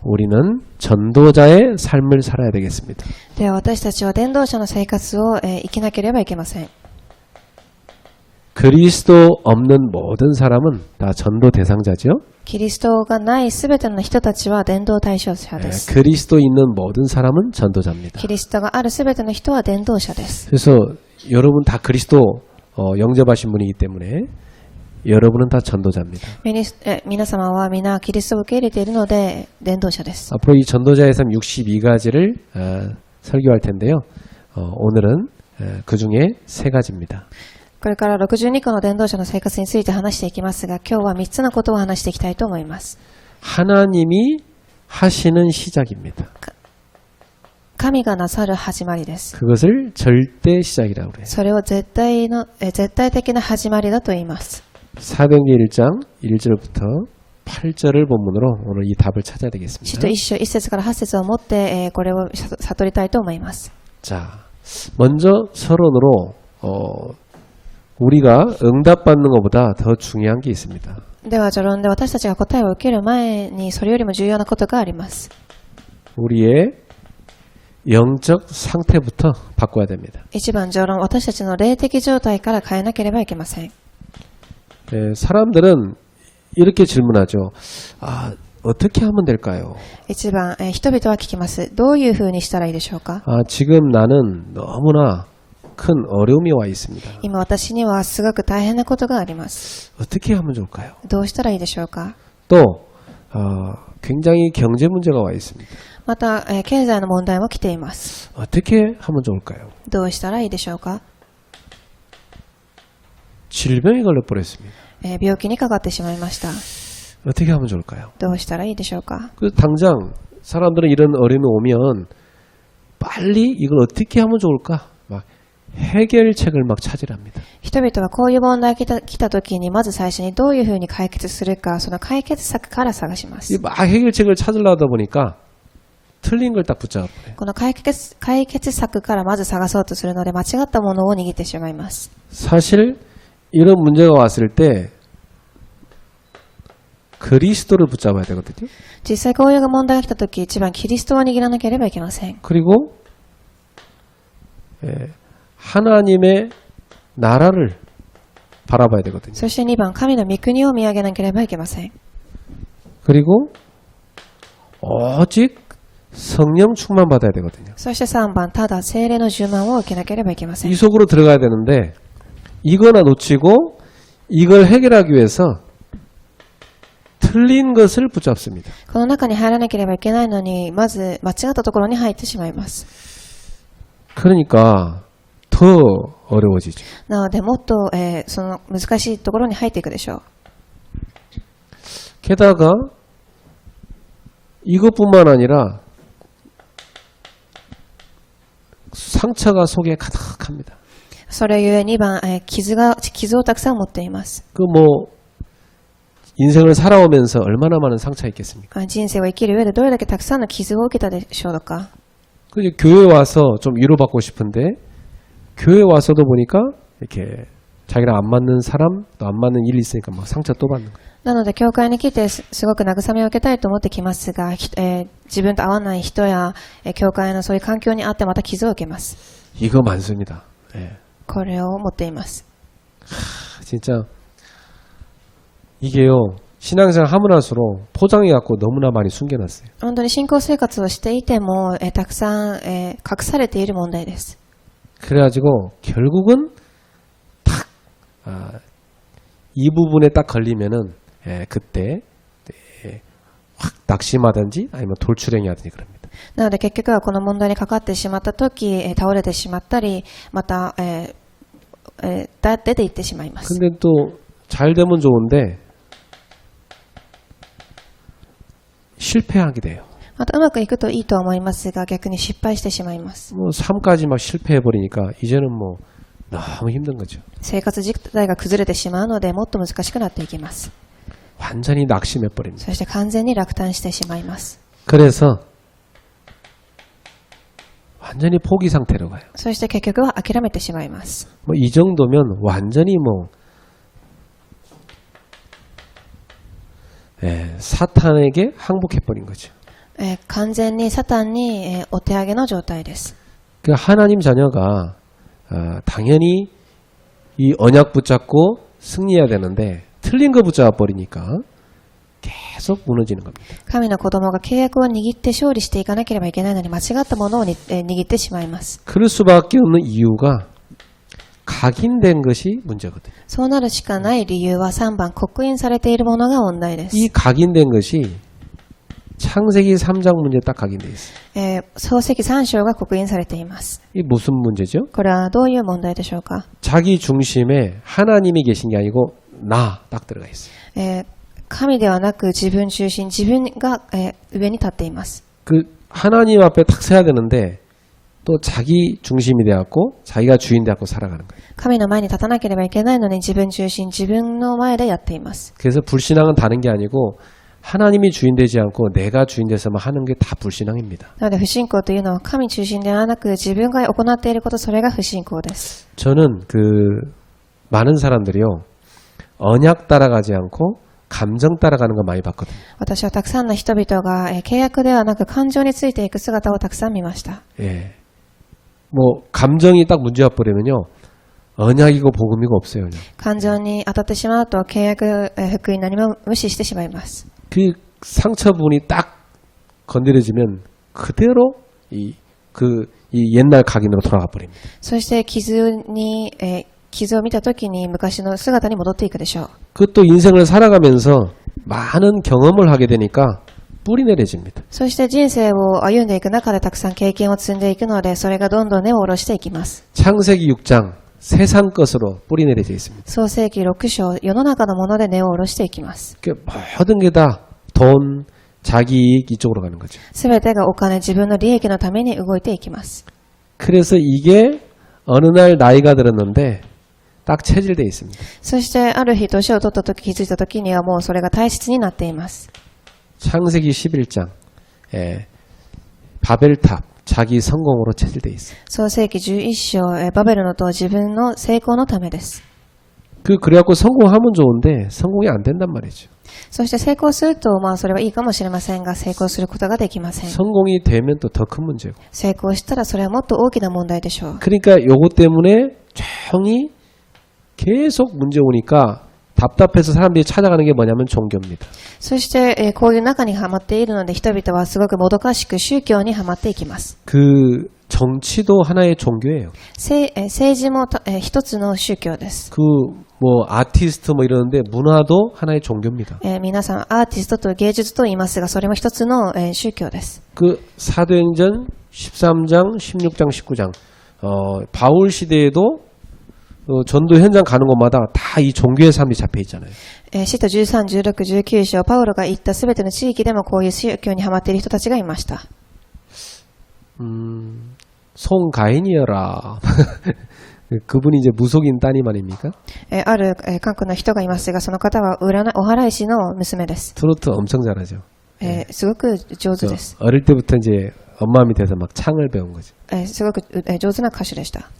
우리는 전도자의 삶을 살아야 되겠습니다. では私たちは伝道者の生活を、生きなければいけません。 그리스도 없는 모든 사람은 다 전도 대상자죠. キリストがないすべての人たちは伝道対象者です。 그리스도 있는 모든 사람은 전도자입니다. キリストがあるすべての人は伝道者です。 그래서 여러분 다 그리스도 영접하신 분이기 때문에 여러분은 다 전도자입니다. 皆様は皆キリストを受け入れているので伝道者です。 앞으로 이 전도자의 삶 62가지를 설교할 텐데요. 오늘은 그 중에 3가지입니다. これから62個の伝道者の生活について話していきますが、今日は3つのことを話していきたいと思います。 하나님이 하시는 시작입니다. 神がなさる始まりです。 그것을 절대 시작이라고 그래요. それを絶対的な始まりだと言います。 사도행전 1장 1절부터 8절을 본문으로 오늘 이 답을 찾아야 使 되겠습니다. 徒1章1節から8節をもって、これを悟りたいと思います。 자, 먼저 서론으로 우리가 응답받는 것보다 더 중요한 게 있습니다. では序論で私たちが答えを受ける前にそれよりも重要なことがあります。 우리의 영적 상태부터 바꿔야 됩니다. 一番序論、私たちの霊的状態から変えなければいけません。 사람들은 이렇게 질문하죠. 어떻게 하면 될까요? 一番、人々は聞きます。どういうふうにしたらいいでしょうか。 지금 나는 너무나 큰 어려움이 와 있습니다. 今私にはすごく大変なことがあります。 어떻게 하면 좋을까요? どうしたらいいでしょうか。 또 굉장히 경제 문제가 와 있습니다. また、経済の問題も来ています。 어떻게 하면 좋을까요? どうしたらいいでしょうか。 질병에 걸려버렸습니다. 病気にかかってしまいました。 어떻게 하면 좋을까요? どうしたらいいでしょうか。 당장 사람들은 이런 어려움이 오면 빨리 이걸 어떻게 하면 좋을까? 막 해결책을 막 찾으랍니다. 人々はこういう問題が来た時にまず最初にどういうふうに解決するか、その解決策から探します。 막 해결책을 찾으려다 보니까 틀린 걸 딱 붙잡아버려요. この解決策からまず探そうとするので間違ったものを握ってしまいます。 사실 이런 문제가 왔을 때 그리스도를 붙잡아야 되거든요. 実際こういう問題が来た時、一番キリストを握らなければいけません。 그리고 하나님의 나라를 바라봐야 되거든요. そして2番、神の御国を見上げなければいけません。 그리고 오직 성령 충만 받아야 되거든요. そして3番、ただ聖霊の充満を受けなければいけません。 이 속으로 들어가야 되는데 이거나 놓치고 이걸 해결하기 위해서 틀린 것을 붙잡습니다. この中に入らなければいけないのに、まず間違ったところに入ってしまいます。 그러니까 더 어려워지죠. なのでもっと、その難しいところに入っていくでしょう。 게다가 이것뿐만 아니라 상처가 속에 가득합니다. それゆえ2番、傷をたくさん持っています。 인생을 살아오면서 얼마나 많은 상처가 있겠습니까? 人生を生きる上でどれだけたくさんの傷を受けたでしょうか。 교회 와서 좀 위로받고 싶은데 교회 와서도 보니까 이렇게 자기랑 안 맞는 사람, 또 안 맞는 일이 있으니까 막 상처 또 받는 거예요. なので教会に来てすごく慰めを受けたいと思ってきますが、自分と合わない人や、教会のそういう環境にあってまた傷を受けます。 이거 많습니다. 예. これを持っています。 진짜 이게요. 신앙생활 하면 할수록 포장해 갖고 너무나 많이 숨겨놨어요. 本当に信仰生活をしていても、たくさん、隠されている問題です。 그래가지고 결국은 딱 이 부분에 딱 걸리면은 그때 확 낙심하든지 아니면 돌출행위 하든지 그럽니다. なので結局はこの問題にかかってしまった時、倒れてしまったり、また、出て行ってしまいます。 근데 또 잘 되면 좋은데 실패하게 돼요. またうまくいくといいと思いますが、逆に失敗してしまいます。 삶까지 막 실패해버리니까 이제는 너무 힘든 거죠. 生活自体が崩れてしまうので、もっと難しくなっていきます。 완전히 낙심해버립니다. そして完全に落胆してしまいます。 그래서 완전히 포기 상태로 가요. そして結局は諦めてしまいます。 이 정도면 완전히 사탄에게 항복해버린 거죠. 完全にサタンに、お手上げの状態です。 그 하나님 자녀가 당연히 이 언약 붙잡고 승리해야 되는데 틀린 거 붙잡아 버리니까 계속 무너지는 겁니다. 神の子供が契約を握って勝利していかなければいけないのに間違ったものを握ってしまいます。 그럴 수밖에 없는 이유가 각인된 것이 문제거든요. そうなるしかない理由は3番、刻印されているものが問題です。 이 각인된 것이 창세기 3장 문제에 딱 각인되어 있어요. 創世記3章が刻印されています。 이 무슨 문제죠? これはどういう問題でしょうか。 자기 중심에 하나님이 계신 게 아니고 나 딱 들어가 있어요. 神ではなく自分中心、自分が、上に立っています。 그 하나님 앞에 탁 서야 되는데 또 자기 중심이 되었고 자기가 주인 되었고 살아가는 거예요. 神の前に立たなければいけないのに自分中心、自分の前でやっています。 그래서 불신앙은 다른 게 아니고 하나님이 주인 되지 않고 내가 주인 돼서만 하는 게 다 불신앙입니다. なので不信仰というのは神中心ではなく自分が行っていること、それが不信仰です。 저는 그 많은 사람들이요 언약 따라가지 않고 감정 따라가는 거 많이 봤거든요. 私はたくさんの人々が、契約ではなく感情についていく姿をたくさん見ました。 예. 뭐 감정이 딱 문제가 버리면요 언약이고 복음이고 없어요. 그냥. 感情に当たってしまうと契約、福音何も無視してしまいます。 그 상처 부분이 딱 건드려지면 그대로 이 옛날 각인으로 돌아가 버립니다. そして傷を見たときに昔の姿に戻っていくでしょう。 그것도 인생을 살아가면서 많은 경험을 하게 되니까 뿌리 내려집니다. そして人生を歩んでいく中でたくさん経験を積んでいくので、それがどんどん根を下ろしていきます。 창세기 6장 세상 것으로 뿌리 내려져 있습니다. 創世記6章、世の中のもので根を下ろしていきます。 그 모든 게 다 돈, 자기 이익 이쪽으로 가는 거죠. すべてがお金、自分の利益のために動いていきます。 그래서 이게 어느 날 나이가 들었는데 딱 체질되어 있습니다. そしてある日年を取ったとき、気づいたときにはもうそれが体質になっています。 창세기 11장 바벨탑 자기 성공으로 체질되어 있어요. 創世記11章、バベルの塔、自分の成功のためです。 그래갖고 성공하면 좋은데 성공이 안 된단 말이죠. そして成功すると、それはいいかもしれませんが、成功することができません。 성공이 되면 또 더 큰 문제고. 成功したらそれはもっと大きな問題でしょう。 그러니까 요것 때문에 종이 계속 문제 오니까 답답해서 사람들이 찾아가는 게 뭐냐면 종교입니다. そして、こういう中にはまっているので、人々はすごくもどかしく宗教にはまっていきます。 그 정치도 하나의 종교예요. 政治も、一つの宗教です。 그 뭐 아티스트 뭐 이러는데 문화도 하나의 종교입니다. 皆さんアーティストと芸術と言いますが、それも一つの、宗教です。 그 사도행전 13장, 16장, 19장 바울 시대에도 전도 현장 가는 곳마다 다 이 종교의 삶이 잡혀 있잖아요. 使徒13、16、19章、パウロが行ったすべての地域でもこういう宗教にはまっている人たちがいました。 송가인이여라. 그분이 이제 무속인 따님 아닙니까? ある、韓国の人がいますが、その方はお祓い師の娘です。 트로트 엄청 잘하죠. すごく上手です。 어릴 때부터 이제 엄마 밑에서 막 창을 배운 거죠. すごく上手な歌手でした。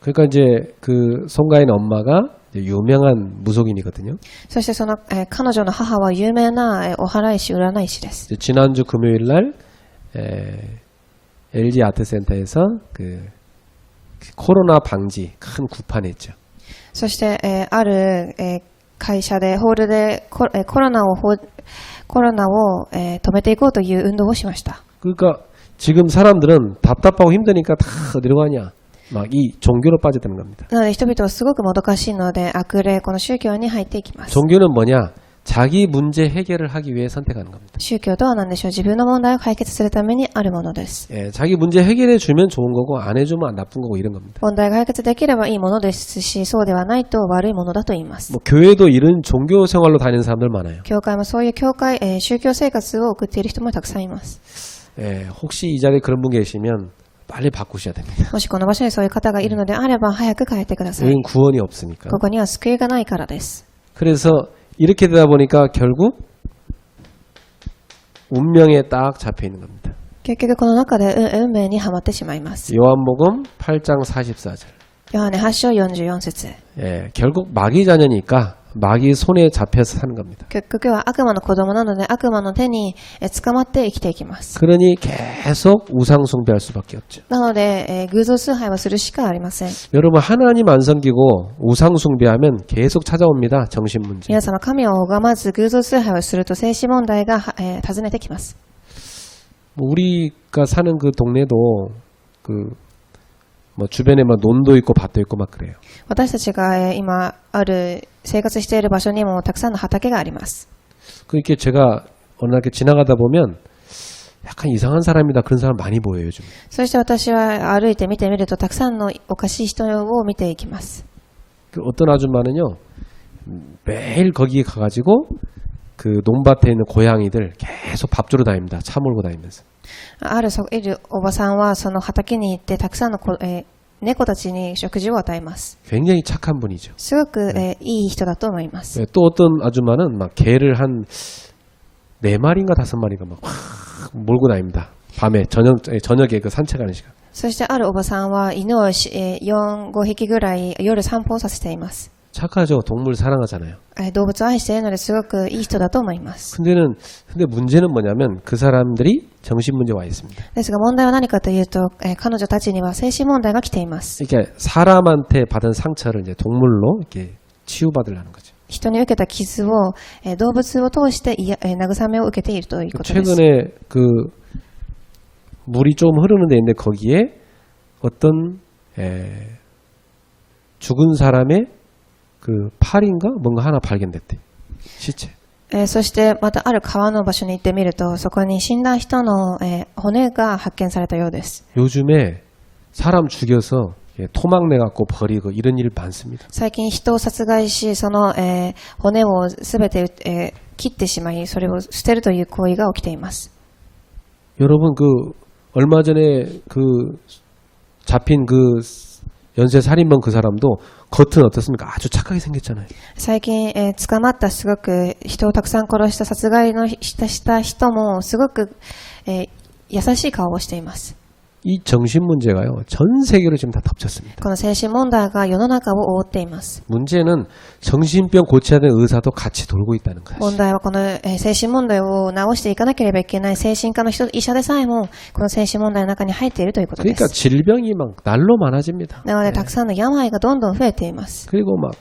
그러니까 이제 그 송가인 엄마가 이제 유명한 무속인이거든요. そしてその、彼女の母は有名な、お祓い師、占い師です。 지난주 금요일 날 LG 아트센터에서 그 코로나 방지 큰 구판 했죠. そして、ある、会社でホールでコロナを、止めていこうという運動をしました。 그러니까 지금 사람들은 답답하고 힘드니까 다 어디로 가냐? 막 이 종교로 빠져드는 겁니다. なので人々はすごくもどかしいので悪霊、この宗教に入っていきます。 종교는 뭐냐? 자기 문제 해결을 하기 위해 선택하는 겁니다. 宗教とは何でしょう。自分の問題を解決するためにあるものです。 자기 문제 해결해 주면 좋은 거고 안 해주면 나쁜 거고 이런 겁니다. 問題が解決できればいいものですし、そうではないと悪いものだと言います。 뭐 교회도 이런 종교 생활로 다니는 사람들 많아요. 教会もそういう宗教生活を送っている人もたくさんいます。 혹시 이 자리에 그런 분 계시면 빨리 바꾸셔야 됩니다. もしこの場所にそういう方がいるのであれば早く帰ってください。 여긴 구원이 없으니까. ここには救いがないからです。 그래서 이렇게 되다 보니까 결국 운명에 딱 잡혀 있는 겁니다. 結局この中で運命にはまってしまいます。 요한복음 8장 44절. ヨハネ8章44節。 결국 마귀 자녀니까 마귀 손에 잡혀서 사는 겁니다. 結局は悪魔の子供なので悪魔の手に捕まって生きていきます。 그러니 계속 우상 숭배할 수밖에 없죠. なので、偶像崇拝をするしかありません。 여러분 하나님 안 섬기고 우상 숭배하면 계속 찾아옵니다. 정신 문제. 皆様、神を拝まず偶像崇拝をすると精神問題が、訪ねてきます。 뭐 우리가 사는 그 동네도 뭐 주변에 막 논도 있고 밭도 있고 막 그래요. 私たちが、今ある生活している場所にもたくさんの畑があります。 그렇게 제가 어느 날 이렇게 지나가다 보면 약간 이상한 사람이다 그런 사람 많이 보여요 요즘. そして私は歩いて見てみるとたくさんのおかしい人を見ていきます。 그 어떤 아줌마는요 매일 거기에 가가지고 그 논밭에 있는 고양이들 계속 밥 주러 다닙니다. 차 몰고 다니면서. あるいるおばさんはその畑に行ってたくさんの猫たちに食事を与えます。 굉장히 착한 분이죠. すごく、いい人だと思います。 또 어떤 아줌마는 막 개를 한 4마리인가 5마리가 막 몰고 다닙니다. 밤에 저녁에 그 산책하는 시간. そしてあるおばさんは犬を4、5匹ぐらい夜散歩をさせています。 착하죠. 동물 사랑하잖아요. 動物を愛しているのですごくいい人だと思います。 근데 문제는 뭐냐면 그 사람들이 정신문제 와 있습니다. ですが問題は何かというと、彼女たちには精神問題が来ています。 이렇게 사람한테 받은 상처를 이제 동물로 이렇게 치유받으려는 거죠. 人に受けた傷を、動物を通して慰めを受けているということです。 최근에 그 물이 좀 흐르는 데 있는데 거기에 어떤 죽은 사람의 그 팔인가 뭔가 하나 발견됐대. 시체. そしてまたある川の場所に行ってみるとそこに死んだ人の、骨が発見されたようです。 요즘에 사람 죽여서 토막 내갖고 버리고 이런 일 많습니다. 最近人を殺害しその、骨をすべて、切ってしまいそれを捨てるという行為が起きています。 여러분 그 얼마 전에 그 잡힌 그 연쇄 살인범 그 사람도 겉은 어떻습니까? 아주 착하게 생겼잖아요. 最近、捕まったすごく人をたくさん殺した殺害のした人もすごく、優しい顔をしています。 이 정신 문제가요 전 세계로 지금 다 덮쳤습니다. この精神問題が世の中を覆っています。 문제는 정신병 고쳐야 되는 의사도 같이 돌고 있다는 것이죠. 問題はこの、精神問題を治していかなければいけない精神科の医者でさえもこの精神問題の中に入っているということで 그러니까 す。 질병이 막 날로 많아집니다. なのでたくさんの病がどんどん増えています。 그리고 막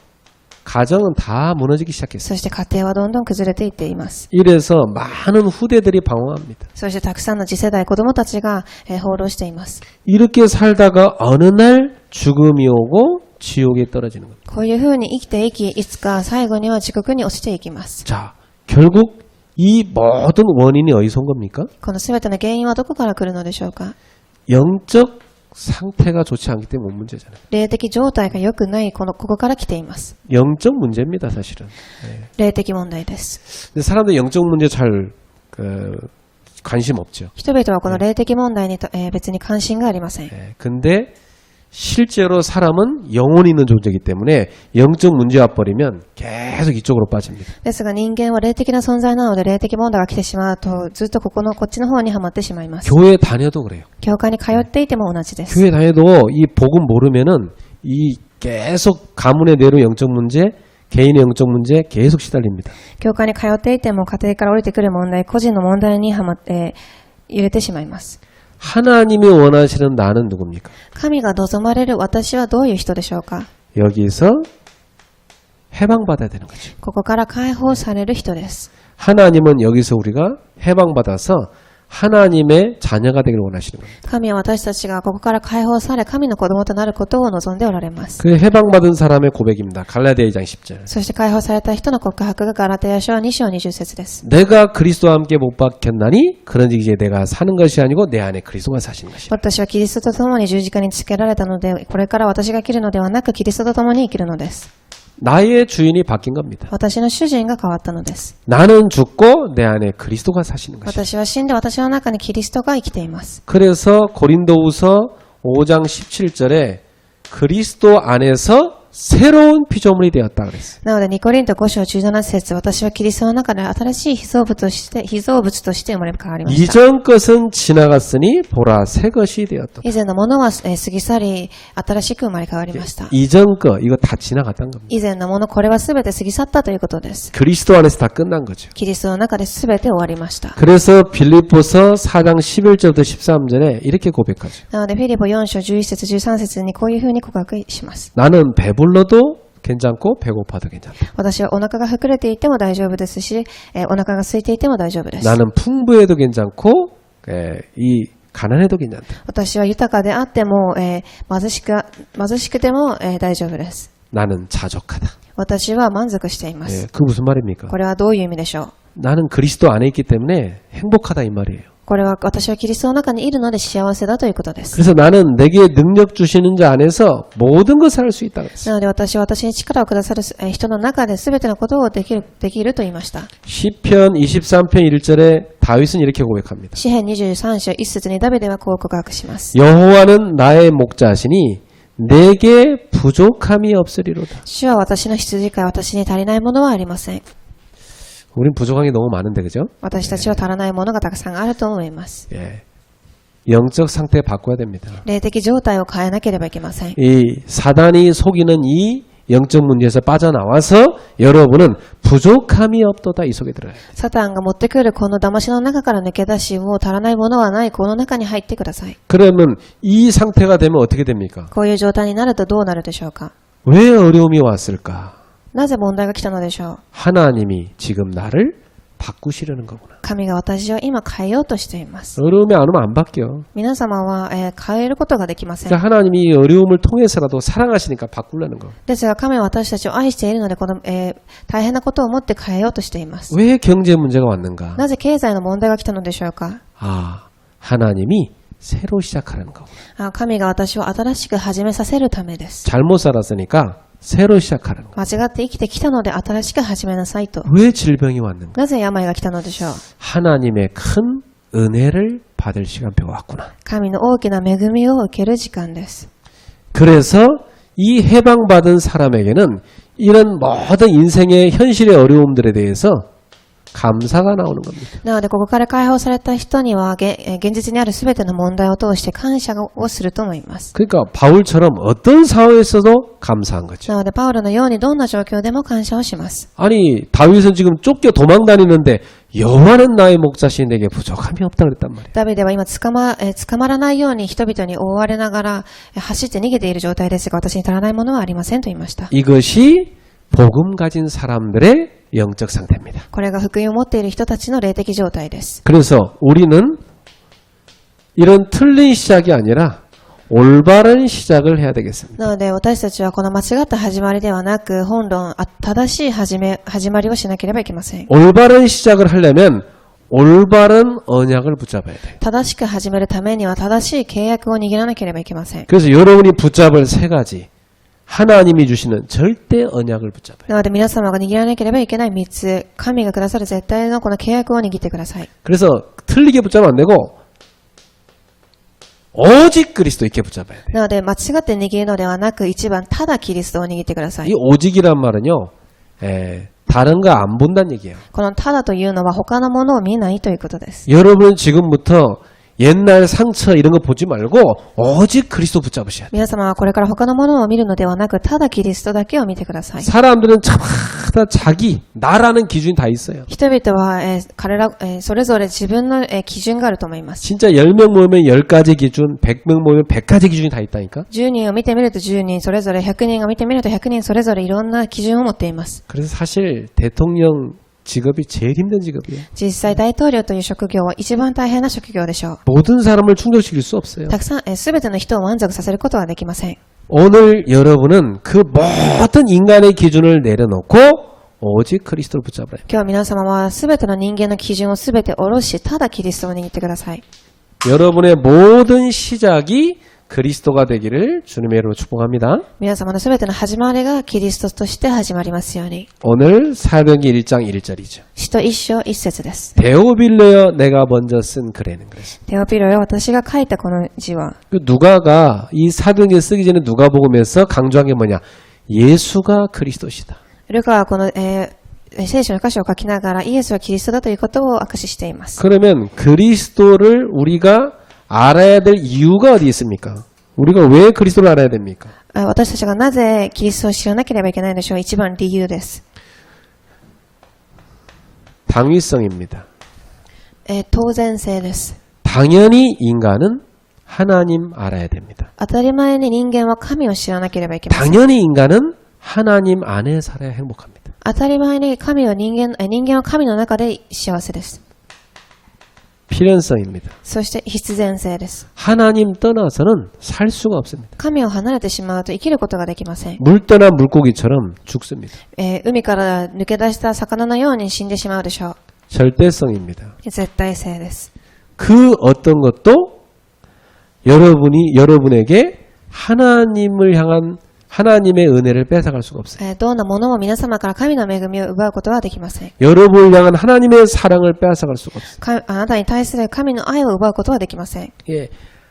가정은 다 무너지기 시작했어요. そして家庭はどんどん崩れていっています。 이래서 많은 후대들이 방황합니다. そしてたくさんの次世代子供たちが、放浪しています。 이렇게 살다가 어느 날 죽음이 오고 지옥에 떨어지는 겁니다. こういうふうに生きていきいつか最後には地獄に落ちていきます。 자, 결국 이 모든 원인이 어디서 온 겁니까? この全ての原因はどこから来るのでしょうか。 영적 상태가 좋지 않기 때문에 온 문제잖아요. 霊的状態が良くないここから来ています。 영적 문제입니다, 사실은. 霊的問題です。 근데 사람들 영적 문제 잘 관심 없죠. 人々はこの霊的問題に、別に関心がありません。 근데 실제로 사람은 영혼이 있는 존재이기 때문에 영적 문제 와버리면 계속 이쪽으로 빠집니다. ですが人間は霊的な存在なので霊的問題が来てしまうとずっとこっちの方にはまってしまいます。 교회 다녀도 그래요. 教会に通っていても同じです。 교회 다녀도 이 복음 모르면은 이 계속 가문의 내로 영적 문제, 개인의 영적 문제 계속 시달립니다. 教会に通っていても家庭から降りてくる問題、個人の問題にはまって揺れてしまいます。 하나님이 원하시는 나는 누굽니까? 神が望まれる私はどういう人でしょうか。 여기서 해방받아야 되는 거죠. ここから解放される人です。 하나님은 여기서 우리가 해방받아서 하나님의 자녀가 되기를 원하시는 겁니다. 神は私たちがここから解放され神の子供となることを望んでおられます。 그 해방받은 사람의 고백입니다. 갈라디아 2장 10절. そして解放された人の告白がガラテヤ書2章20節です。 내가 그리스도와 함께 못 박혔나니 그런즉 이제 내가 사는 것이 아니고 내 안에 그리스도가 사시는 것이다. 私はキリストと共に十字架につけられたので、これから私が生きるのではなくキリストと共に生きるのです。 나의 주인이 바뀐 겁니다. 私の主人が変わったのです。 나는 죽고 내 안에 그리스도가 사시는 것이다. 私は死んで私の中にキリストが生きています。 그래서 고린도후서 5장 17절에 그리스도 안에서 새로운 피조물이 되었다 그랬어요. なので、2コリント5章17節、私はキリストの中で新しい被造物として生まれ変わりました。 이전 것은 지나갔으니 보라 새 것이 되었다. 以前のものは過ぎ去り、新しく生まれ変わりました。 이전 거 이거 다 지나갔다는 겁니다. 以前のもの、これは全て過ぎ去ったということです。 그리스도 안에서 다 끝난 거죠. キリストの中で全て終わりました。 그래서 빌립보서 4장 11절부터 13절에 이렇게 고백하죠. なので、フィリポ4章11節13節にこういうふうに告白します。 나는 배불러도 괜찮고 배고파도 괜찮다. 私はお腹が膨れていても大丈夫ですし、お腹が空いていても大丈夫です。 나는 풍부해도 괜찮고 이 가난해도 괜찮다. 私は豊かであっても、貧しくても、大丈夫です。 나는 자족하다. 私は満足しています。 그 무슨 말입니까? これはどういう意味でしょう。 나는 그리스도 안에 있기 때문에 행복하다 이 말이에요. これは私はキリストの中にいるので幸せだということです。 그래서 나는 내게 능력 주시는 자 안에서 모든 것을 할 수 있다 그랬어요. なので私に力をくださる人の中で全てのことをできると言いました。 시편 23편 1절에 다윗은 이렇게 고백합니다. 詩編23章1節にダビデはこう告白します。 여호와는 나의 목자시니 내게 부족함이 없으리로다. 主は私の羊飼い、私に足りないものはありません。 우린 부족한 게 너무 많은데 그죠? 私たちは足らないものがたくさんあると思います。 예. 영적 상태 바꿔야 됩니다. 霊的状態を変えなければいけません。 이 사단이 속이는 이 영적 문제에서 빠져나와서 여러분은 부족함이 없도다 이 속에 들어요. サタンが持ってくるこの騙しの中から抜け出し、もう足らないものはない、この中に入ってください。 그러면 이 상태가 되면 어떻게 됩니까? こういう状態になるとどうなるでしょうか。 왜 어려움이 왔을까? なぜ問題が来たのでしょう。 하나님이 지금 나를 바꾸시려는 거구나. 神が私を今変えようとしています。 어려움이 안 오면 안 바뀌어. 皆様は、変えることができません。 그러니까 하나님이 이 어려움을 통해서라도 사랑하시니까 바꾸려는 거. ですが神は私たちを愛しているので、この、大変なことをもって変えようとしています。 왜 경제 문제가 왔는가? なぜ経済の問題が来たのでしょうか。 아, 하나님이 새로 시작하는 거구나. 神が私を新しく始めさせるためです。 잘못 살았으니까 새로 시작하는 거. 間違って生きてきたので新しく始めなさいと。 왜 질병이 왔는가? なぜ病が来たのでしょう。 하나님의 큰 은혜를 받을 시간표가 왔구나. 神の大きな恵みを受ける時間です。 그래서 이 해방받은 사람에게는 이런 모든 인생의 현실의 어려움들에 대해서 감사가 나오는 겁니다. なので、ここから解放された人には、現実にあるすべての問題を通して感謝をすると思います。 그러니까 바울처럼 어떤 상황에서도 감사한 거죠. なので、パウロのようにどんな状況でも感謝をします。 아니 다윗은 지금 쫓겨 도망다니는데 여호와는 나의 목자시니 내게 부족함이 없다 그랬단 말이에요. ダビデは今捕まらないように人々に覆われながら走って逃げている状態ですが、私に足らないものはありませんと言いました。 이것이 복음 가진 사람들의 영적 상태입니다. これが福音を持っている人たちの霊的状態です。 그래서 우리는 이런 틀린 시작이 아니라 올바른 시작을 해야 되겠습니다. なので私たちはこの間違った始まりではなく、本論正しい始まりをしなければいけません。 올바른 시작을 하려면 올바른 언약을 붙잡아야 돼요. 正しく始めるためには正しい契約を握らなければいけません。 그래서 여러분이 붙잡을 세 가지 하나님이 주시는 절대 언약을 붙잡아요. なので皆様が握らなければいけない3つ、神がくださる絶対のこの契約を握ってください。 그래서 틀리게 붙잡으면 안 되고 오직 그리스도 있게 붙잡아야 돼요. なので間違って握るのではなく、一番ただキリストを握ってください。 이 오직이란 말은요, 다른 거 안 본다는 얘기예요. このただというのは他のものを見ないということです。 여러분은 지금부터 옛날 상처 이런 거 보지 말고 오직 그리스도 붙잡으셔야 돼요. 皆様はこれから他のものを見るのではなく、ただキリストだけを見てください。 사람들은 다 자기 나라는 기준이 다 있어요. 人々は、彼ら、それぞれ自分の、基準があると思います。 진짜 10명 모이면 10가지 기준, 100명 모이면 100가지 기준이 다 있다니까. 10人を見てみると10人それぞれ、100人を見てみると100人それぞれいろんな基準を持っています。 그래서 사실 대통령 직업이 제일 힘든 직업이에요. 実際大統領という職業は一番大変な職業でしょう。 모든 사람을 충족시킬 수 없어요. たくさん、すべての人を満足させることはできません。 오늘 여러분은 그 모든 인간의 기준을 내려놓고 오직 그리스도를 붙잡아요. 今日皆様はすべての人間の基準をすべて下ろし、ただキリストを握ってください。 여러분의 모든 시작이 그리스도가 되기를 주님의 이름으로 축복합니다. 皆様のすべての始まりがキリストとして始まりますように。 오늘 사도행전 1장 1절이죠. 使徒一章一節です。 데오빌레여 내가 먼저 쓴 글에는 그랬습니다. テオピロよ、私が書いたこの字は、 누가가 이 사도행전 쓰기 전에 누가복음에서 강조한 게 뭐냐? 예수가 그리스도시다. ルカはこの、聖書の箇所を書きながらイエスはキリストだということを証ししています。 그러면 그리스도를 우리가 알아야 될 이유가 어디 있습니까? 우리가 왜 그리스도를 알아야 됩니까? 私たちがなぜキリストを知らなければいけないのでしょう。一番理由です。 당위성입니다. 当然性です。 당연히 인간은 하나님 알아야 됩니다. 当たり前に人間は神を知らなければいけません。 당연히 인간은 하나님 안에 살아야 행복합니다. 当たり前に神は人間は神の中で幸せです。 필연성입니다. そして必然性です。 하나님 떠나서는 살 수가 없습니다. 神を離れてしまうと生きることができません。 물 떠난 물고기처럼 죽습니다. 海から抜け出した魚のように死んでしまうでしょう。 절대성입니다. 絶対性です。 그 어떤 것도 여러분에게 하나님을 향한 하나님의 은혜를 뺏어갈 수가 없어요. どんなものも皆様から神の恵みを奪うことはできません。 여러분을 향한 하나님의 사랑을 뺏어갈 수가 없어요. あなたに対する神の愛を奪うことはできません。 예,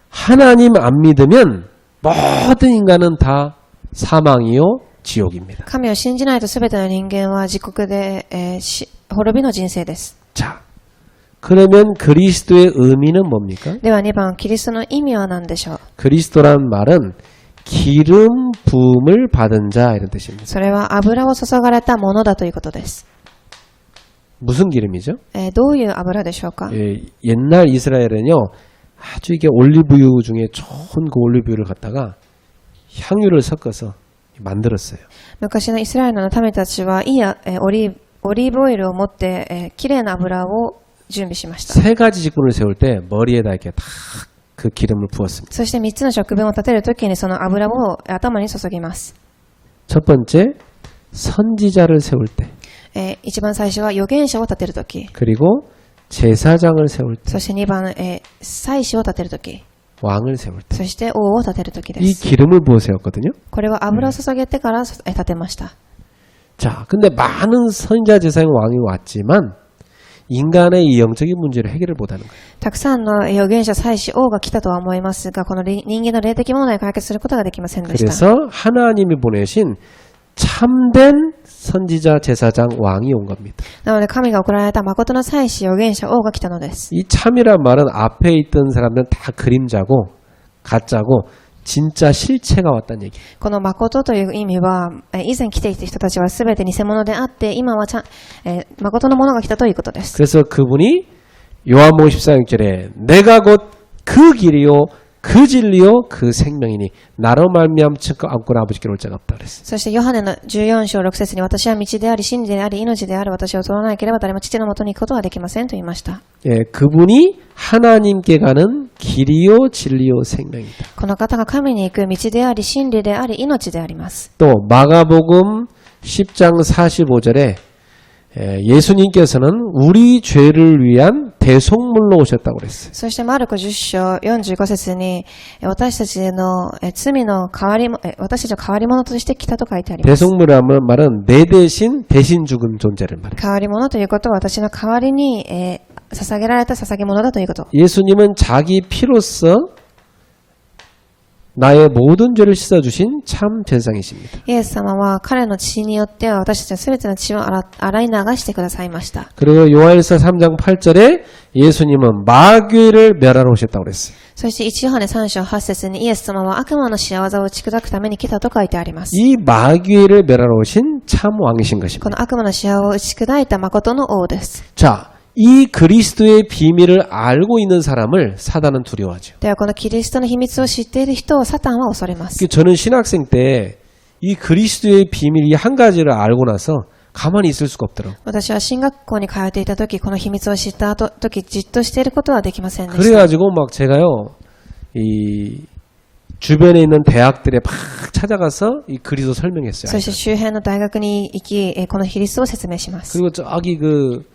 하나님 안 믿으면 모든 인간은 다 사망이요 지옥입니다. 神を信じないと全ての人間は自国で、滅びの人生です。 자, 그러면 그리스도의 의미는 뭡니까? では2番、キリストの意味は何でしょう。 그리스도란 말은 기름 부음을 받은 자 이런 뜻입니다. それは油を注がれたものだということです。 무슨 기름이죠? どういう油でしょうか。 예, 옛날 이스라엘은요 아주 이게 올리브유 중에 좋은 그 올리브유를 갖다가 향유를 섞어서 만들었어요. 昔のイスラエルの民たちはいいオリーブオイルを持って、きれいな油を準備しました。 세 가지 직분을 세울 때 머리에다 이렇게 다 그 기름을 부었습니다. そして3つの職分を立てるときにその油を頭に注ぎます。 첫 번째 선지자를 세울 때, 一番最初は預言者を立てるとき、 그리고 제사장을 세울 때, そして2番、祭司を立てるとき、 왕을 세울 때. そして王を立てるときで 이 す。 기름을 부어 세웠거든요. これは油を注げてから立てました。 자, 근데 많은 선지자, 제사장, 왕이 왔지만 인간의 이 영적인 문제를 해결을 못하는 거예요. たくさんの預言者、祭司、王が来たとは思いますが、この人間の霊的問題を解決することができませんでした。 그래서 하나님이 보내신 참된 선지자, 제사장, 왕이 온 겁니다. なので神が送られた誠の祭司、預言者、王が来たのです。 이 참이란 말은 앞에 있던 사람들은 다 그림자고 가짜고 진짜 실체가 왔다는 얘기. この誠という意味は、以前来ていた人たちは全て偽物であって、今は誠のものが来たということです。 그래서 그분이 요한복음 14절에 내가 곧 그 길이요 그 진리요 그 생명이니 나로 말미암아 증거 안고는 아버지께 올 자가 없다 그랬어요. そしてヨハネの14章6節に私は道であり真理であり命である私を通らなければ誰も父のもとに行くことはできませんと言いました。 예, 그분이 하나님께 가는 길이요 진리요 생명이다. この方が神に行く道であり真理であり命であります。 또 마가복음 10장 45절에 예수님께서는 우리 죄를 위한 대속물로 오셨다고 그랬어요. そしてマルコ10章45節に私たちの罪の代わり私たちの代わり物として来たと書いてあります。 대속물이라는 말은 내 대신 죽은 존재를 말해요. 代わり物ということは私の代わりに捧げられた捧げ物だということ。 예수님은 자기 피로써 나의 모든 죄를 씻어주신 참 제사장이십니다. イエス様は彼の血によって私たちの全ての血を洗い流してくださいました。 그리고 요한일서 3장 8절에 예수님은 마귀를 멸하러 오셨다고 그랬어요. そして1ヨハネ3章8節にイエス様は悪魔の仕業を打ち砕くために来たと書いてあります。 이 마귀를 멸하러 오신 참 왕이신 こ 것입니다. の悪魔の仕業を打ち砕いた誠の王です。 자, 이 그리스도의 비밀을 알고 있는 사람을 사단은 두려워하죠. ではこのキリストの秘密を知っている人をサタンは恐れます。 저는 신학생 때 이 그리스도의 비밀 이 한 가지를 알고 나서 가만히 있을 수가 없더라고요. 私は進学校に通っていた時、この秘密を知った時、じっとしていることはできませんでした。 그래가지고 막 제가요, 이 주변에 있는 대학들에 막 찾아가서 이 그리스도 설명했어요. そして周辺の大学に行き、このキリストを説明します。 그리고 저기 그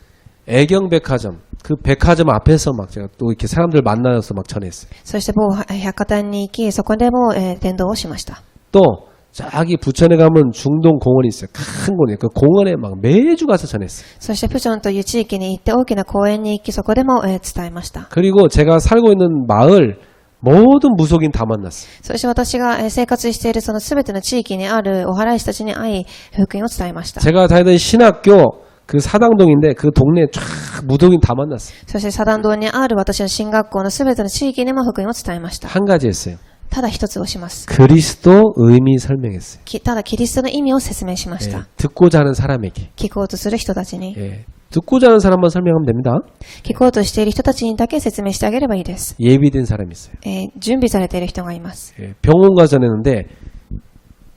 애경백화점, 그 백화점 앞에서 막 제가 또 이렇게 사람들 만나서 막 전했어요. そして某百貨店に行き、そこでも伝道をしました。 또 저기 부천에 가면 중동 공원이 있어요. 큰 공원이에요. 그 공원에 막 매주 가서 전했어요. そしてプチョンという地域に行って大きな公園に行き、そこでも伝えました。 그리고 제가 살고 있는 마을 모든 무속인 다 만났어요. そして私が生活しているその全ての地域にあるお祓い師たちに会い、福音を伝えました。 제가 다니던 신학교 그 사당동인데 그 동네에 쫙 무속인 다 만났어요. そしてサダン島にある私の進学校の全ての地域にも福音を伝えました。 한 가지 했어요. ただ一つをします。 그리스도 의미 설명했어요. ただキリストの意味を説明しまし 예, た。 듣고자 하는 사람에게. 聞こうとする人たちに、 예, 듣고자 하는 사람만 설명하면 됩니다. 聞こうとしている人たちにだけ説明してあげればいいです。 예비된 사람이 있어요. 準備されている人がいます。 예, 병원 가서 냈는데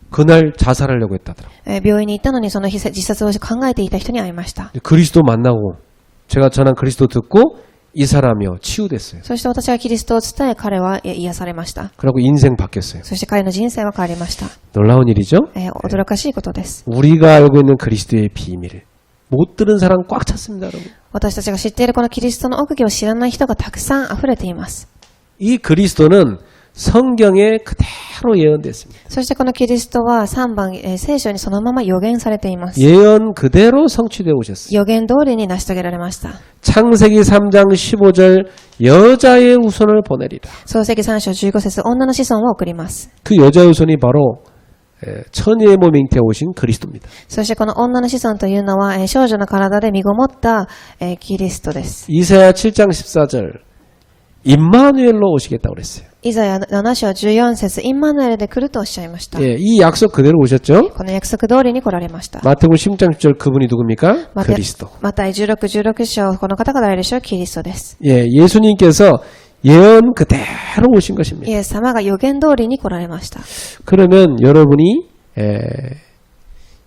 그날 자살하려고 했다더라고요. 病院に行ったのにその日自殺を考えていた人に会いました。 그리스도 만나고 제가 전한 그리스도 듣고 이 사람이요 치유됐어요. そして私がキリストを伝え、彼は癒されました。 그리고 인생 바뀌었어요. そして彼の人生は変わりました。 놀라운 일이죠? 驚かしいことです。 우리가 알고 있는 그리스도의 비밀을 못 들은 사람 꽉 찼습니다, 여러분. 私たちが知っているこのキリストの奥義を知らない人がたくさん溢れています。 이 그리스도는 성경에 그대로 예언됐습니다. そしてこのキリストは3番、聖書にそのまま予言されています。 예언 그대로 성취되어 오셨어요. 予言通りに成し遂げられました。 창세기 3장 15절 여자의 후손을 보내리라. 創世記3章15節、女の子孫を送ります。 그 여자의 후손이 바로 처녀의 몸 잉태에 오신 그리스도입니다. そしてこの女の子孫というのは、少女の体で身ごもった、キリストです。 이사야 7장 14절 임마누엘로 오시겠다고 그랬어요. イザヤ7章14節、インマヌエルで来るとおっしゃいました。 예, 이 약속 그대로 오셨죠? この約束通りに来られました。 마태복음 10장 10절 그분이 누굽니까? マタイ 그리스도. 16章、この方が来る章、キリストです。 예, 예수님께서 예언 그대로 오신 것입니다. イエス様が予言通りに来られました。 그러면 여러분이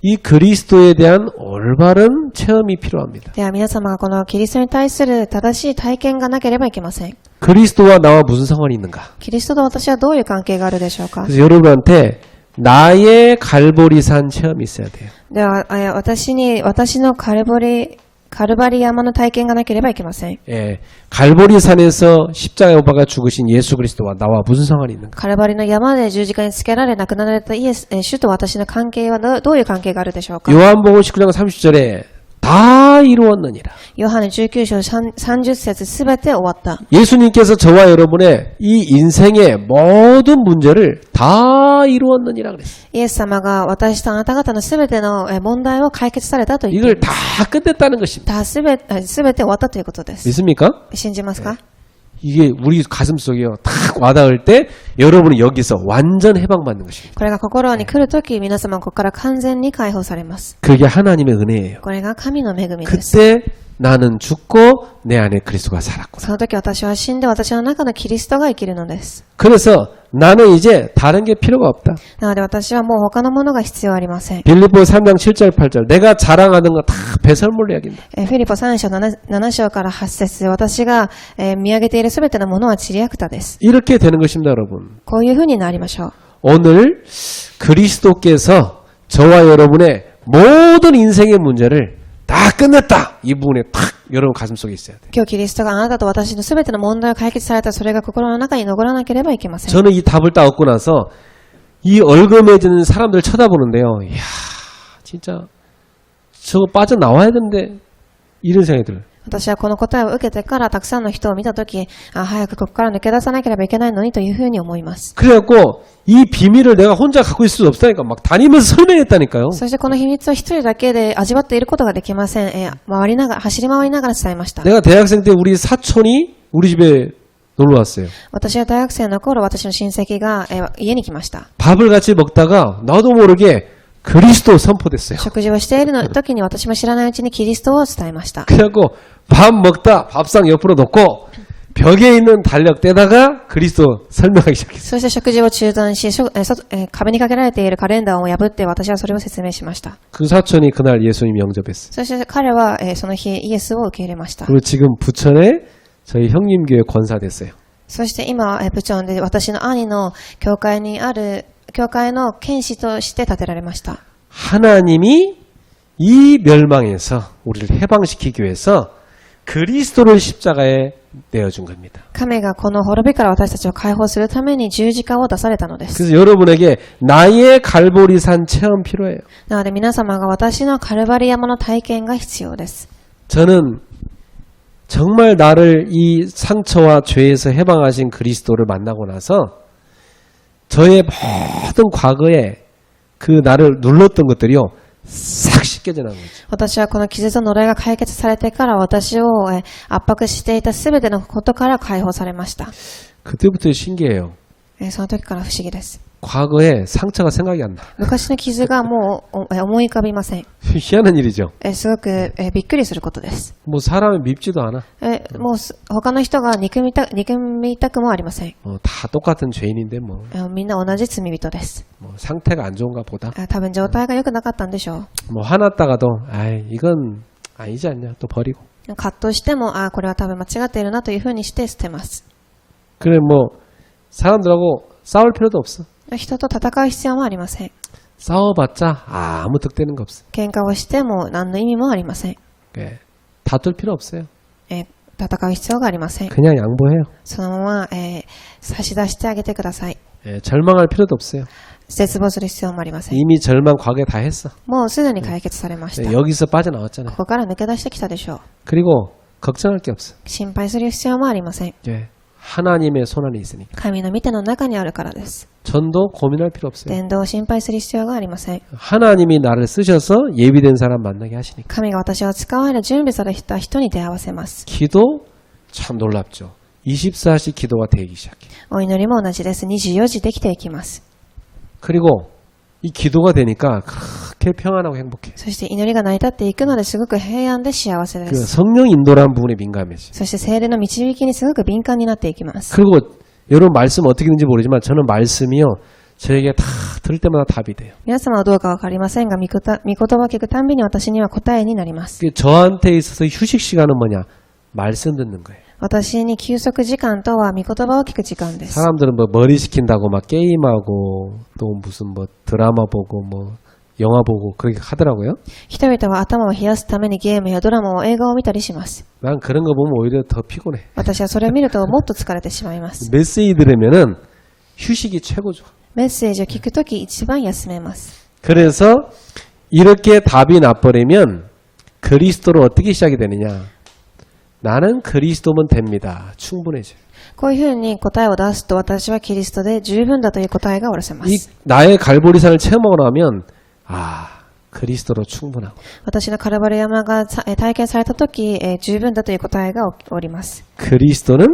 이 그리스도에 대한 올바른 체험이 필요합니다. では皆様がこのキリストに対する正しい体験がなければいけません。 그리스도와 나와 무슨 상관이 있는가? キリストと私はどういう関係があるでしょうか。 그래서 여러분한테 나의 갈보리산 체험이 있어야 돼요. では、私のカルバリ山の体験がなければいけません。 예, 갈보리산에서 십자가에 못 박아 죽으신 예수 그리스도와 나와 무슨 상관이 있는가? カルバリの山で十字架につけられ亡くなられたイエス、主と私の関係はどういう関係があるでしょうか。 요한복음 19장 30절에 다 이루었느니라. ヨハネ19章30節すべて終わった。 예수님께서 저와 여러분의 이 인생의 모든 문제를 다 이루었느니라 그랬어요. イエス様が私とあなた方のすべての問題を解決されたと言ってい 이걸 ます。 다 끝냈다는 것입니다. すべて終わったということです。 믿습니까? 信じますか？ 이게 우리 가슴속에요 탁 와닿을 때 여러분은 여기서 완전 해방받는 것입니다. これが心に来るとき、皆様はここから完全に解放されます。 그게 하나님의 은혜예요. これが神の恵みです。 그때 나는 죽고 내 안에 그리스도가 살았구나. その時私は死んで私の中のキリストが生きるのです。 그래서 나는 이제 다른 게 필요가 없다. なので私はもう他のものが必要ありません。 빌립보 3장 7절 8절 내가 자랑하는 거 다 배설물로 여긴다. フィリポ3章 7章から8節、私が、見上げているすべてのものはチリアクタです。 이렇게 되는 것입니다, 여러분. こういうふうになりましょう。 오늘 그리스도께서 저와 여러분의 모든 인생의 문제를 다 끝냈다. 이 부분에 탁 여러분 가슴속에 있어야 돼요. 今日キリストがあなたと私のすべての問題を解決された、それが心の中に残らなければいけません。 저는 이 답을 딱 얻고 나서 이 얼금해지는 사람들 쳐다보는데요. 이야, 진짜 저거 빠져나와야 되는데 이런 생각이 들어요. 私はこの答えを受けてからたくさんの人を見たとき、早くここから抜け出さなければいけないのにというふうに思います。 그래갖고 이 비밀을 내가 혼자 갖고 있을 수 없다니까 막 다니면서 설명했다니까요. そしてこの秘密を一人だけで味わっていることができません。走り回りながら伝えました。 내가 대학생 때 우리 사촌이 우리 집에 놀러 왔어요. 私は大学生の頃、私の親戚が、家に来ました。 밥을 같이 먹다가 나도 모르게 그리스도 선포됐어요. 食事をしている時に私も知らないうちにキリストを伝えました。 그래갖고 밥 먹다 밥상 옆으로 놓고 벽에 있는 달력 떼다가 그리스도 설명하기 시작했어요. そして食事を中断し、壁にかけられているカレンダーを破って私はそれを説明しました。 그 사촌이 그날 예수님 영접했어요. そして彼は、その日イエスを受け入れました。 그리고 지금 부천에 저희 형님교회 권사 됐어요. そして今、部長で私の兄の教会にある、教会の剣士として建てられました。 하나님이 이 멸망에서 우리를 해방시키기 위해서 그리스도를 십자가에 내어준 겁니다. 神がこの滅びから私たちを解放するために十字架を出されたのです。 그래서 여러분에게 나의 갈보리산 체험 필요해요. なので皆様が私のカルバリ山の体験が必要です。 저는 정말 나를 이 상처와 죄에서 해방하신 그리스도를 만나고 나서 저의 모든 과거에 그 나를 눌렀던 것들이요 싹 씻겨져 나온 거죠. 私はこの傷と呪いが解決されてから私を圧迫していたすべてのことから解放されました。 그때부터 신기해요. その時から不思議です。 과거에 상처가 생각이 안 나. 昔の傷がもう思い浮かびません。 희한한 일이죠. すごくびっくりすることです。 뭐 사람을 밉지도 않아. もう他の人が憎みたくもありません。 다 똑같은 죄인인데 뭐, みんな同じ罪人です。 뭐 상태가 안 좋은가 보다. 多分状態が良くなかったんでしょ 뭐 화났다가도 아이 이건 아니지 않냐 또 버리고. う。葛藤してもこれは多分間違っているなというふうにして捨てます。 그래 뭐 사람들하고 싸울 필요도 없어. 人と戦う必要もありません。 싸워봤자 아무 득되는 거 없어. 喧嘩をしても何の意味もありません。 예, 다툴 필요 없어요. 戦う必要がありません。 그냥 양보해요. そのまま差し出してあげてください。 예, 절망할 필요도 없어요. 絶望する必要もありません。 이미 절망 과거에 다 했어. もうすでに解決されました。 여기서 빠져나왔잖아요. ここから抜け出してきたでしょう。 그리고 걱정할 게 없어. 心配する必要もありません。 예, 하나님의 손 안에 있으니까. 神の御手の中にあるからです。 전도 고민할 필요 없어요. 伝道を心配する必要がありません。 하나님이 나를 쓰셔서 예비된 사람 만나게 하시니까. 神が私を使われ準備された人に出会わせます。 기도 참 놀랍죠. 24시 기도가 되기 시작해. お祈りも同じです。24時できていきます。 그리고 이 기도가 되니까 그렇게 평안하고 행복해. そして祈りが成り立っていくのですごく平安で幸せで 그 す。 성령 인도라는 부분에 민감해져. そして聖霊の導きにすごく敏感になっていきます。 그리고 여러분 말씀 어떻게 되는지 모르지만 저는 말씀이요 저에게 다 들을 때마다 답이 돼요. 皆様はどうかわかりませんが、御言葉を聞くたんびに私には答えになります。 저한테 있어서 휴식 시간은 뭐냐? 말씀 듣는 거예요. 私に休息時間とは御言葉を聞く時間です。 사람들은 뭐 머리 식힌다고 막 게임하고 또 무슨 뭐 드라마 보고 뭐 영화 보고 그렇게 하더라고요. 人々は頭を冷やすためにゲームやドラマを映画を見たりします。 난 그런 거 보면 오히려 더 피곤해. 私はそれを見るともっと疲れてしまいます。 메시지 들으면은 휴식이 최고 좋아. メッセージを聞くとき一番休めます。 그래서 이렇게 답이 나버리면 그리스도로 어떻게 시작이 되느냐? 나는 그리스도면 됩니다. 충분해져요. こういうふうに答えを出すと私はキリストで十分だという答えが下ろせま 이 す。 나의 갈보리산을 체험하고 나면 그리스도로 충분하고 私のカルバル山が体験されたとき、十分だという答えがおります。 그리스도는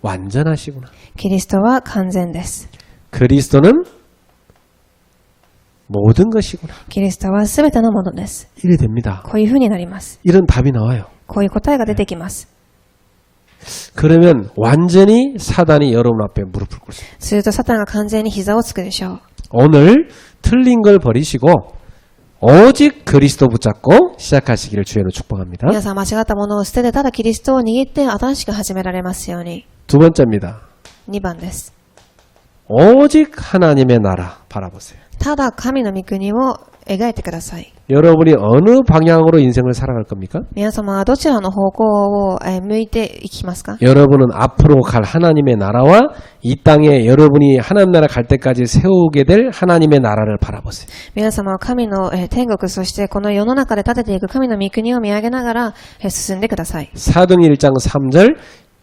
완전하시구나. キリストは完全です。 그리스도는 모든 것이구나. キリストはすべてのものです。 이래 됩니다. こういうふうになります。 이런 답이 나와요. こういう答えが出てきます。 그러면 완전히 사단이 여러분 앞에 무릎을 꿇습니다. するとサタンが完全に膝をつくでしょう。 오늘 틀린 걸 버리시고 오직 그리스도 붙잡고 시작하시기를 주의로 축복합니다. 皆さん間違ったものを捨ててただキリストを握って新しく始められますように。 두 번째입니다. 2番です。 오직 하나님의 나라 바라보세요. ただ神の御国を描いてください。 여러분이 어느 방향으로 인생을 살아갈 겁니까? 皆様はどちらの方向を向いていきますか？ 여러분은 앞으로 갈 하나님의 나라와 이 땅에 여러분이 하나님 나라 갈 때까지 세우게 될 하나님의 나라를 바라보세요. 皆様は神の天国、そしてこの世の中で建てていく神の御国を見上げながら進んでください。 사도행 1장 3절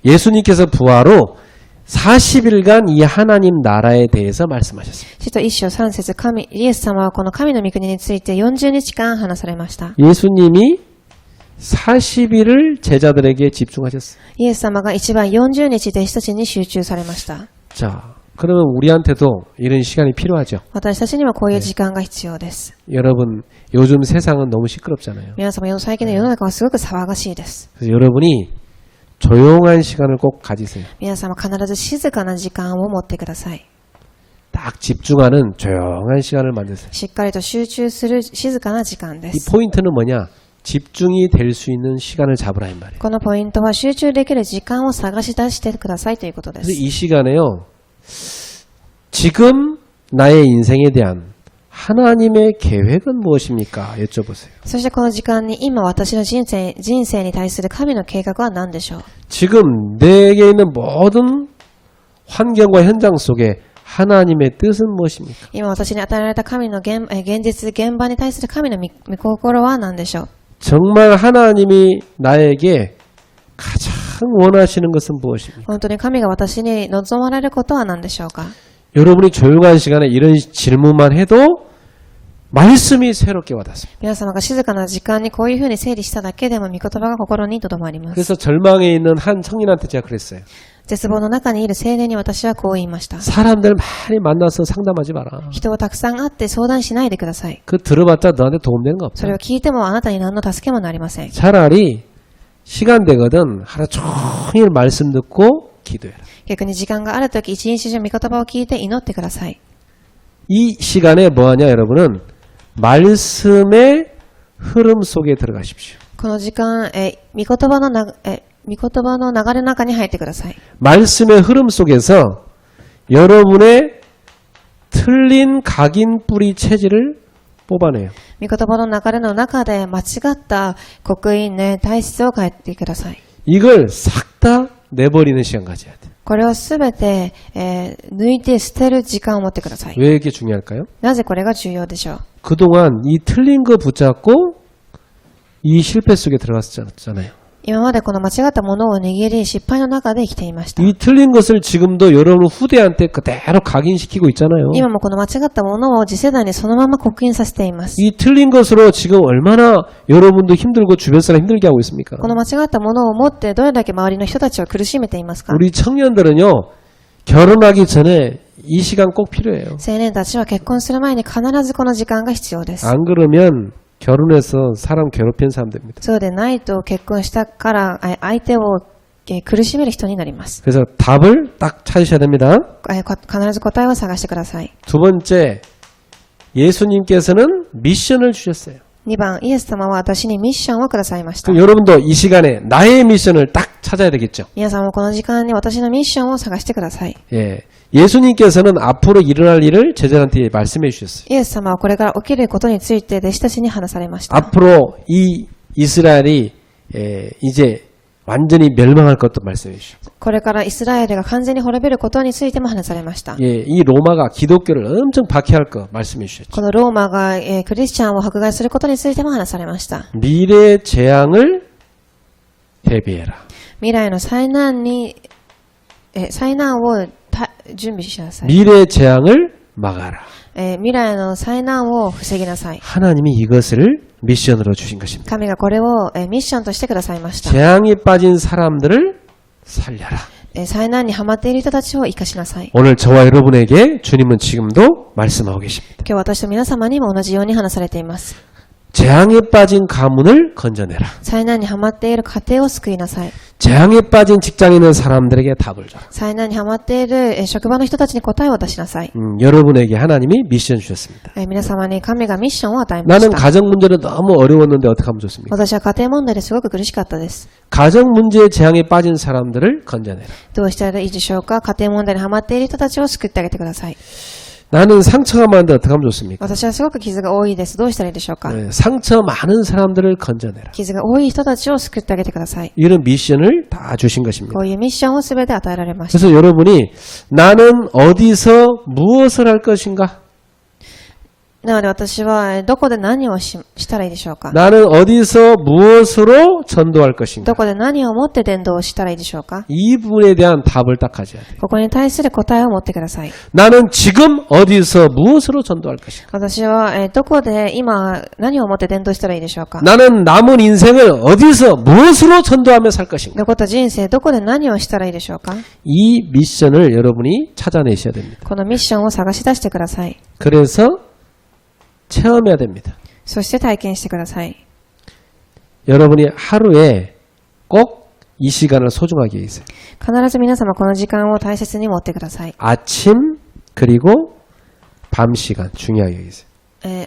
예수님께서 부활 후 40일간 이 하나님 나라에 대해서 말씀하셨습니다. 使徒1章3節イエス様はこの神の御国について40日間話されました。 예수님이 40일을 제자들에게 집중하셨어요. イエス様が一番40日弟子たちに集中されました。 자, 그러면 우리한테도 이런 시간이 필요하죠. 私たちにはこういう時間が必要です。 여러분, 요즘 세상은 너무 시끄럽잖아요. 皆様、最近の世の中はすごく騒がしいです。 그래서 여러분이 조용한 시간을 꼭 가지세요. 皆様必ず静かな時間を持ってください。 딱 집중하는 조용한 시간을 만드세요. しっかりと集中する静かな時間で 이 す。 포인트는 뭐냐? 집중이 될 수 있는 시간을 잡으라 이 말이에요. このポイントは集中できる時間を探し出してくださいということで 그래서 す。 이 시간에요. 지금 나의 인생에 대한 하나님의 계획은 무엇입니까? 여쭤보세요. そしてこの時間に今私の人生に対する神の計画は何でしょう？ 지금 내게 있는 모든 환경과 현장 속에 하나님의 뜻은 무엇입니까? 今私に与えられた神の現実、現場に対する神の御心は何でしょう？ 정말 하나님이 나에게 가장 원하시는 것은 무엇입니까? 本当に神が私に望まれることは何でしょうか？ 여러분이 조용한 시간에 이런 질문만 해도 말씀이 새롭게 와닿습니다. 皆様が静かな時間にこういうふうに整理しただけでも御言葉が心に留まります。 그래서 절망에 있는 한 청년한테 제가 그랬어요. 絶望の中にいる青年に私はこう言いました。 사람들 많이 만나서 상담하지 마라. 人をたくさん会って相談しないでください。 그 들어봤자 너한테 도움되는 거 それ 없다. を聞いてもあなたに何の助けもなりません。 차라리 시간 되거든 하루 종일 말씀 듣고 기도해라. 逆に時間があるとき一日中御言葉を聞いて祈ってください。 이 시간에 뭐하냐 여러분은 말씀의 흐름 속에 들어가십시오. この時間、御言葉の流れの中に入ってください。 말씀의 흐름 속에서 여러분의 틀린 각인 뿌리 체질을 뽑아내요. 御言葉の流れの中で間違った刻印の体質を変えてください。 이걸 싹 다 내버리는 시간 가져야 돼. これをすべて、抜いて捨てる時間を持ってください。 왜 이게 중요할까요? なぜこれが重要でしょう？ 그동안 이 틀린 거 붙잡고 이 실패 속에 들어갔잖아요. 今までこの間違ったものを握り失敗の中で生きていました。 이 틀린 것을 지금도 여러분 후대한테 그대로 각인시키고 있잖아요. 今もこの間違ったものを次世代にそのまま刻印させています。 이 틀린 것으로 지금 얼마나 여러분도 힘들고 주변 사람 힘들게 하고 있습니까? この間違ったものを持ってどれだけ周りの人たちを苦しめていますか？ 우리 청년들은요 결혼하기 전에 이 시간 꼭 필요해요. 青年たちは結婚する前に必ずこの時間が必要です。 안 그러면 결혼해서 사람 괴롭히는 사람 됩니다. そうでないと結婚したから相手を苦しめる人になります。 그래서 답을 딱 찾으셔야 됩니다. 必ず答えを探してください。 두 번째, 예수님께서는 미션을 주셨어요. 2番、イエス様は私にミッションをくださいました。 그럼 여러분도 이 시간에 나의 미션을 딱 찾아야 되겠죠. 皆さんもこの時間に私のミッションを探してください。 예, 예수님께서는 앞으로 일어날 일을 제자한테 말씀해 주셨어요. イエス様はこれから起きることについて弟子たちに話されました。 앞으로 이 이스라엘이 이제 완전히 멸망할 것도 말씀해 주셨어요. これからイスラエルが完全に滅びることについても話されました。 예, 이 로마가 기독교를 엄청 박해할 거 말씀해 주셨죠. このローマがクリスチャンを迫害することについても話されました。 미래 재앙을 대비해라. 未来の災難を準備しなさい。 미래 재앙을 막아라. 未来の災難を防ぎなさい。 하나님이 이것을 미션으로 주신 것입니다. 神がこれをミッションとしてくださいました。 재앙에 빠진 사람들을 살려라. 災難にはまっている人たちを生かしなさい。 오늘 저와 여러분에게 주님은 지금도 말씀하고 계십니다. 今日私と皆様にも同じように話されています。 재앙에 빠진 가문을 건져내라. 災難にはまっている家庭を救いなさい。 재앙에 빠진 직장에 있는 사람들에게 답을 줘라. 災難にはまっている職場の人たちに答えを出しなさい。 여러분에게 하나님이 미션 주셨습니다. 皆様に神がミッションを与えまし 나는 た。 가정 문제는 너무 어려웠는데 어떻게 하면 좋습니까? 私は家庭問題ですごく苦しかったです。 가정 문제의 재앙에 빠진 사람들을 건져내라. どうしたらいいでしょうか？家庭問題にはまっている人たちを救ってあげてください。 나는 상처가 많은데 어떻게 하면 좋습니까? 私はすごく傷が多いです。どうしたらいいでしょうか？ 상처 많은 사람들을 건져내라. 傷が多い人たちを救ってあげてください。 이런 미션을 다 주신 것입니다. こういうミッションをすべて与えられました。 그래서 여러분이 나는 어디서 무엇을 할 것인가? なので私はどこで何をしたらいいでしょうか？ 나는 어디서 무엇으로 전도할 것인가? どこで何を持って伝道したらいいでしょうか？ 이 부분에 대한 답을 딱 가져야 돼. ここに対する答えを持ってください。 나는 지금 어디서 무엇으로 전도할 것인가? 私はどこで今何を持って伝道したらいいでしょうか？ 나는 남은 인생을 어디서 무엇으로 전도하며 살 것인가? 残った人生どこで何をしたらいいでしょうか？ 이 미션을 여러분이 찾아내셔야 됩니다. このミッションを探し出してください。 그래서 체험해야 됩니다. そして体験してください。 여러분이 하루에 꼭 이 시간을 소중하게 여기세요. 必ず皆様この時間を大切に持ってください。 아침 그리고 밤 시간 중요하게 여기세요.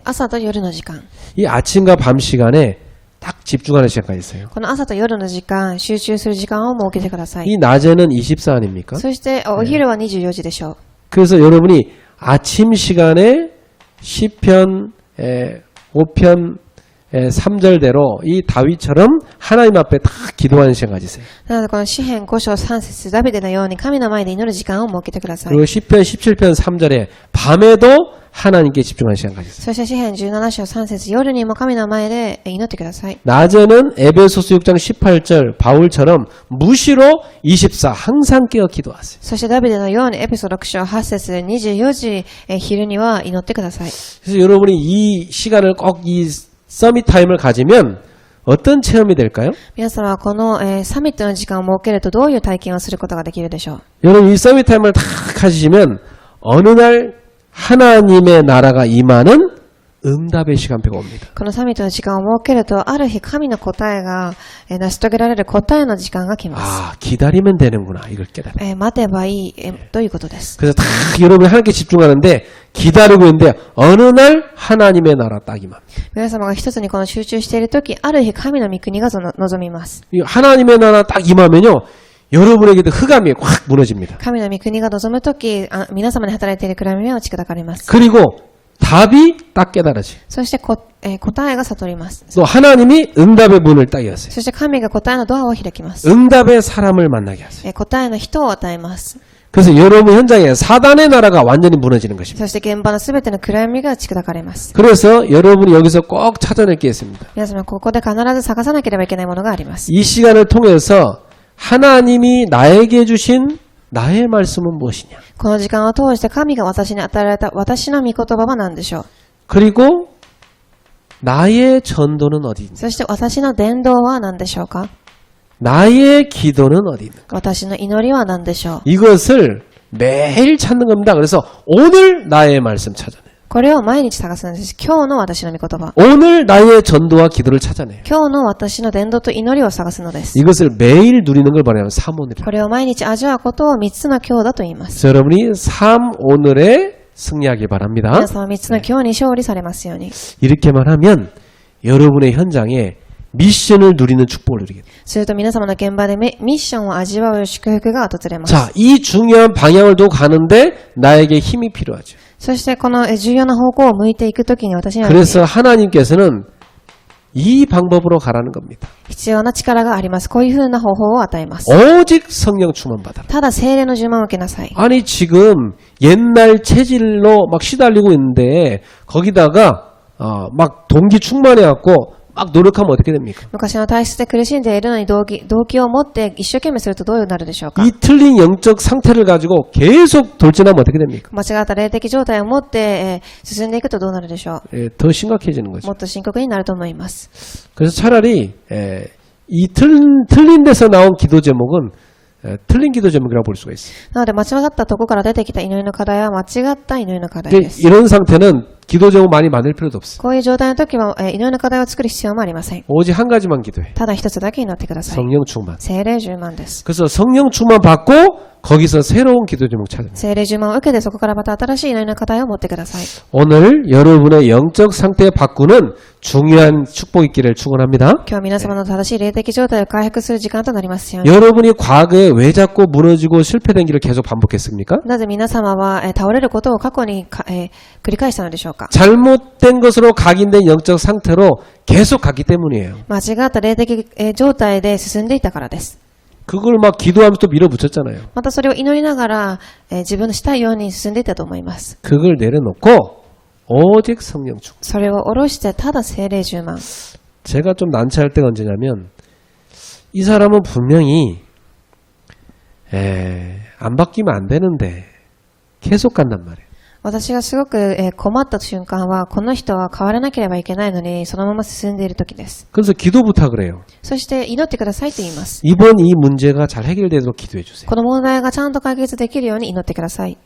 朝と夜の時間。 이 아침과 밤 시간에 딱 집중하는 시간이 있어요. この朝と夜の時間、集中する時間を設けてください。 이 낮에는 24 아닙니까? そしてお昼は24時でしょう。 그래서 여러분이 아침 시간에 시편 5편 3절대로 이 다윗처럼 하나님 앞에 다 기도하는 시간 가지세요. なのでこの詩編5章3節ダビデのように神の前で祈る時間を設けてください。 그리고 시편 17편 3절에 밤에도 하나님께 집중하는 시간 가지세요. そして詩編17章3節夜にも神の前で祈ってください。 낮에는 에베소서 6장 18절 바울처럼 무시로 24 항상 깨어 기도하세요. そしてダビデのようにエペソ6章8節24時昼には祈ってください。 그래서 여러분이 이 시간을 꼭 이 서밋 타임을 가지면 어떤 체험이 될까요? 皆様はこのサミットの時間を設けるとどういう体験をすることができるでしょう。 여러분 이 서밋 타임을 다 가지시면 어느 날 하나님의 나라가 임하는 응답의 시간표가 옵니다. このサミットの時間を設けるとある日神の答えが成し遂げられる答えの時間が来ます。 아, 기다리면 되는구나. 이걸 깨달아요. 待てばいいということです。 그래서 다 여러분이 하나님께 집중하는데 기다리고 있는데 어느 날 하나님의 나라 딱 임합니다. 皆様が一つにこの集中しているとき、ある日神の御国が望みます。 이 하나님의 나라 딱 임하면요. 여러분에게도 흑암이 확 무너집니다. 神の御国が望むとき、皆様に働いている暗闇は打ち砕かれます。 그리고 답이 딱 깨달아져요. そして答えが悟ります。 또 하나님이 응답의 문을 딱 여세요. そして神が答えのドアを開きます。 응답의 사람을 만나게 하세요. 答えの人を与えます。 그래서 여러분 현장에 사단의 나라가 완전히 무너지는 것입니다. そして現場のすべての暗闇が打ち砕かれます。 그래서 여러분이 여기서 꼭 찾아낼 게 있습니다. 皆様ここで必ず探さなければいけないものがあります。 이 시간을 통해서 하나님이 나에게 주신 나의 말씀은 무엇이냐? この時間を通して神が私に与えられた私の御言葉は何でしょう。 그리고 나의 전도는 어디 있는가? そして私の伝道は何でしょうか。 나의 기도는 어디 있는가? 私の祈りは何でしょう。 이것을 매일 찾는 겁니다. 그래서 오늘 나의 말씀 찾아내요. これを毎日探すんです。今日の私の御言葉。 오늘 나의 전도와 기도를 찾아내요. 今日の私の伝道と祈りを探すのです。 이것을 매일 누리는 걸 말하면 삼오늘이에요. これを毎日味わうことを3つの今日だと言います。 그래서 여러분이 삼오늘에 승리하기 바랍니다. 皆様3つの今日に勝利されますように。 이렇게만 하면 여러분의 현장에 미션을 누리는 축복을 누리게 돼요. すると皆様の現場でミッションを味わう祝福が訪れます。 자, 이 중요한 방향을 두고 가는데 나에게 힘이 필요하죠. そしてこの重要な方向を向いていくときに私には 그래서 하나님께서는 이 방법으로 가라는 겁니다. 必要な力があります。こういうふうな方法を与えます。 오직 성령 충만받아라. ただ聖霊の呪文を受けなさい。 아니 지금 옛날 체질로 막 시달리고 있는데 거기다가 막 동기 충만해갖고 막 노력하면 어떻게 됩니까? 昔の体質で苦しんでいるのに動機を持って一生懸命するとどうなるでしょうか。 이 틀린 영적 상태를 가지고 계속 돌진하면 어떻게 됩니까? 間違った霊的状態を持って進んでいくとどうなるでしょう。 예, 더 심각해지는 거죠. もっと深刻になると思います。 그래서 차라리 이 틀린 데서 나온 기도 제목은 틀린 기도 제목이라고 볼 수가 있어요. なので間違ったとこから出てきた祈りの課題は間違った祈りの課題です。 이런 상태는 기도 제목 많이 만들 필요도 없어요. こういう状態の時は祈りの課題を作る必要もありません。 오직 한 가지만 기도해. ただ一つだけ祈ってください。 성령 충만. 聖霊充満です。 그래서 성령 충만 받고 거기서 새로운 기도 제목 찾아내요. 聖霊充満を受けてそこからまた新しい祈りの課題を持ってください。 오늘 여러분의 영적 상태 바꾸는 중요한 축복 있기를 축원합니다. 今日皆様の正しい霊的状態を回復する時間となりますように。 여러분이 과거에 왜 자꾸 무너지고 실패된 길을 계속 반복했습니까? なぜ皆様は倒れることを過去に繰り返したのでしょうか。 잘못된 것으로 각인된 영적 상태로 계속 갔기 때문이에요. 間違った霊的状態で進んでいたからです。 그걸 막 기도하면서 또 밀어붙였잖아요. またそれを祈りながら自分のしたいように進んでいったと思います。 그걸 내려놓고 오직 성령 충만. それを下ろしてただ聖霊充満。 제가 좀 난처할 때가 언제냐면 이 사람은 분명히 안 바뀌면 안 되는데 계속 간단 말이에요. 私がすごく困った瞬間はこの人は変わらなければいけないのにそのまま進んでいる時です。 그래서 기도 부탁을 해요. そして祈ってくださいと言います。 이번 이 문제가 잘 해결되도록 기도해 주세요. この問題がちゃんと解決できるように祈ってください。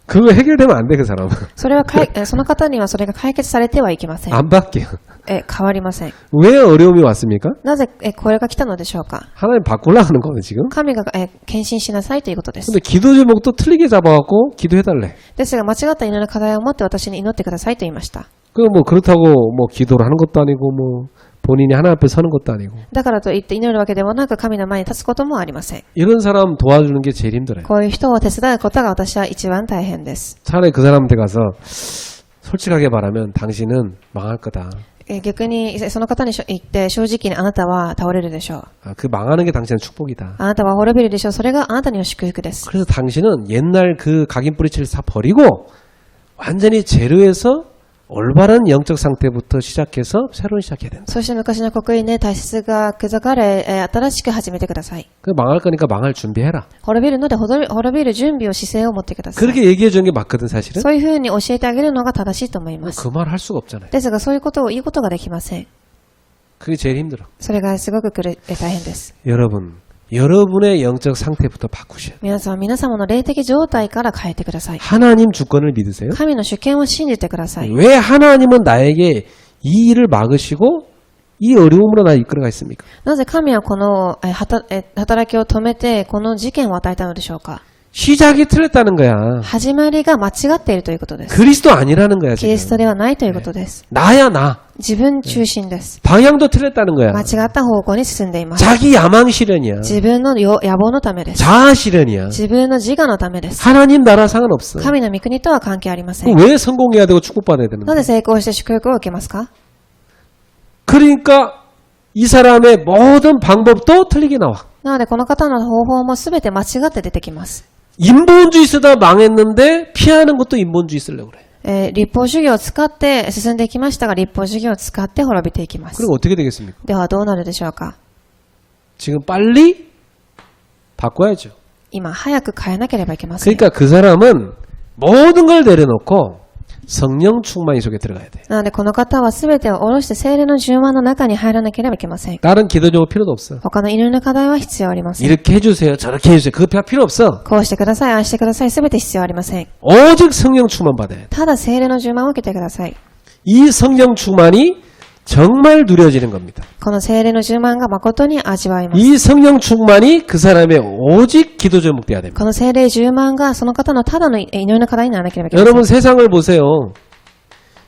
그거 해결되면 안 돼, 그 사람은. それはその方にはそれが解決されてはいけません。 안 바뀌어. 変わりません。 왜 어려움이 왔습니까? なぜこれが来たのでしょうか。 하나님 바꾸려고 하는 거는 지금. 神が献身しなさいということです。 근데 기도 제목도 틀리게 잡아갖고 기도해달래. ですが間違った祈りの課題を持って私に祈ってくださいと言いました。 그 뭐 그렇다고 뭐 기도를 하는 것도 아니고 뭐 본인이 하나님 앞에 서는 것도 아니고. だからといって祈るわけでもなく神の前に立つこともありません。 이런 사람 도와주는 게 제일 힘들어요. こういう人を手伝うことが私は一番大変です。 차라리 그 사람한테 가서 솔직하게 말하면 당신은 망할 거다. 逆に、その方に言って正直にあなたは倒れるでしょう。 그 망하는 게 당신의 축복이다. あなたは滅びるでしょう。それがあなたにの祝福です。 그래서 당신은 옛날 그 각인 뿌리치를 다 버리고 완전히 제로에서 올바른 영적 상태부터 시작해서 새로운 시작해야 된다. そして昔の刻印で体質が砕かれ、新しく始めてください。 그 망할 거니까 망할 준비해라. 滅びるので滅びる準備を姿勢を持ってください。 그렇게 얘기해 주는 게 맞거든 사실은. そういうふうに教えてあげるのが正しいと思います。 그 말 할 수가 없잖아요. ですがそういうことを言うことができません。 그게 제일 힘들어. それがすごく大変です。 여러분의 영적 상태부터 바꾸셔야 돼요. 皆様の霊的状態から変えてください。 하나님 주권을 믿으세요? 神の主権を信じてください。 왜 하나님은 나에게 이 일을 막으시고 이 어려움으로 나 이끌어가있습니까? なぜ神はこの働きを止めてこの事件を与えたのでしょうか。 시작이 틀렸다는 거야. 始まりが間違っているということです。 그리스도 아니라는 거야 キリスト 지금. ではないということです。 나야 나. 自分中心です。 방향도 틀렸다는 거야. 間違った方向に進んでいます。 자기 야망 실현이야. 自分の野望のためです。 자아 실현이야. 自分の自我のためです。 하나님 나라 상관없어. 神の御国とは関係ありません。 왜 성공해야 되고 축복받아야 되는 な 거야? ぜ成功して祝福を受けますか？ 그러니까 이 사람의 모든 방법도 틀리게 나와. なのでこの方の方法もすべて間違って出てきます。 인본주의 쓰다 망했는데 피하는 것도 인본주의 쓰려고 그래. 立法主義を使って進んでいきましたが、立法主義を使って滅びていきます。 그럼 어떻게 되겠습니까? ではどうなるでしょうか？ 지금 빨리 바꿔야죠. 今早く変えなければいけません。 그러니까 그 사람은 모든 걸 내려놓고 성령 충만이 속에 들어가야 돼. なのでこの方はすべてを下ろして聖霊の充満の中に入らなければいけません。 다른 기도 제목 필요도 없어. 他の祈りの課題は必要ありません。 이렇게 해주세요. 저렇게 해주세요. 그거 필요 없어. こうしてください、ああしてください、すべて必要ありません。 오직 성령 충만 받아야 돼. ただ聖霊の充満を受けてください。 이 성령 충만이 정말 누려지는 겁니다. この聖霊の充満が誠に味わいます。 이 성령 충만이 그 사람의 오직 기도 제목 돼야 됩니다. この聖霊充満がその方のただの祈りの課題にならなければいけません。 여러분 세상을 보세요.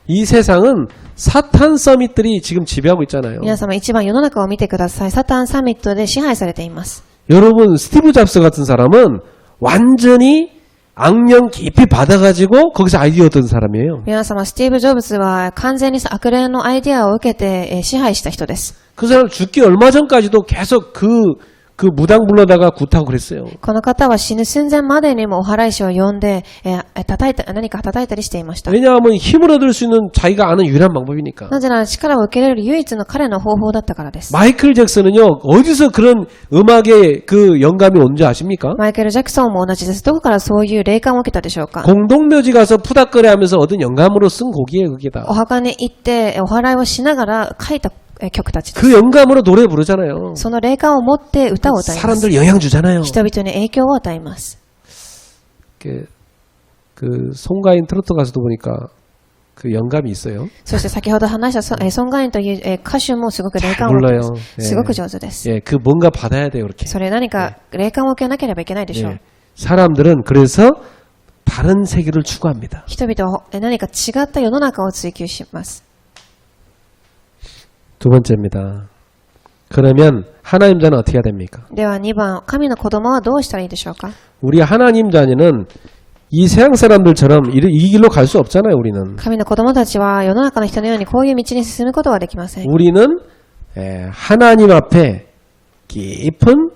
이 세상은 사탄 서밋들이 지금 지배하고 있잖아요. 皆様一番世の中を見てください。サタンサミットで支配されています。 여러분 스티브 잡스 같은 사람은 완전히 악령 깊이 받아가지고 거기서 아이디어 얻은 사람이에요. 皆様、スティーブ・ジョブズは完全に悪霊のアイデアを受けて支配した人です。 그 사람 죽기 얼마 전까지도 계속 그 무당 불러다가 굿하고 그랬어요. この方は死ぬ寸前までにもお祓い師を呼んで、何か叩いたりしていました。 왜냐하면 힘을 얻을 수 있는 자기가 아는 유일한 방법이니까. なぜなら力を受けられる唯一の彼の方法だったからです。 마이클 잭슨은요 어디서 그런 음악의 그 영감이 온지 아십니까? マイケル・ジャクソンも同じです。どこからそういう霊感を受けたでしょうか？ 공동묘지 가서 푸닥거리하면서 얻은 영감으로 쓴 곡이에요 그게 다. お墓に行ってお祓いをしながら書いた曲たちです。 그 영감으로 노래 부르잖아요. その霊感を持って歌を歌います。 사람들 영향 주잖아요. 人々に影響を与えます。 그 송가인 트로트 가수도 보니까 그 영감이 있어요. そして先ほど話したソンガインという歌手もすごく霊感を持っています。すごく上手です。 예, 그 뭔가 받아야 돼요 이렇게. それ何か霊感を受けなければいけないでしょう。 예, 사람들은 그래서 다른 세계를 추구합니다. 人々は何か違った世の中を追求します。 두 번째입니다. 그러면 하나님 자는 어떻게 해야 됩니까? では2番、神の子供はどうしたらいいでしょうか？ 우리 하나님 자녀는 이 세상 사람들처럼 이 길로 갈 수 없잖아요. 우리는. 神の子供たちは世の中の人のようにこういう道に進むことはできません。 우리는 하나님 앞에 깊은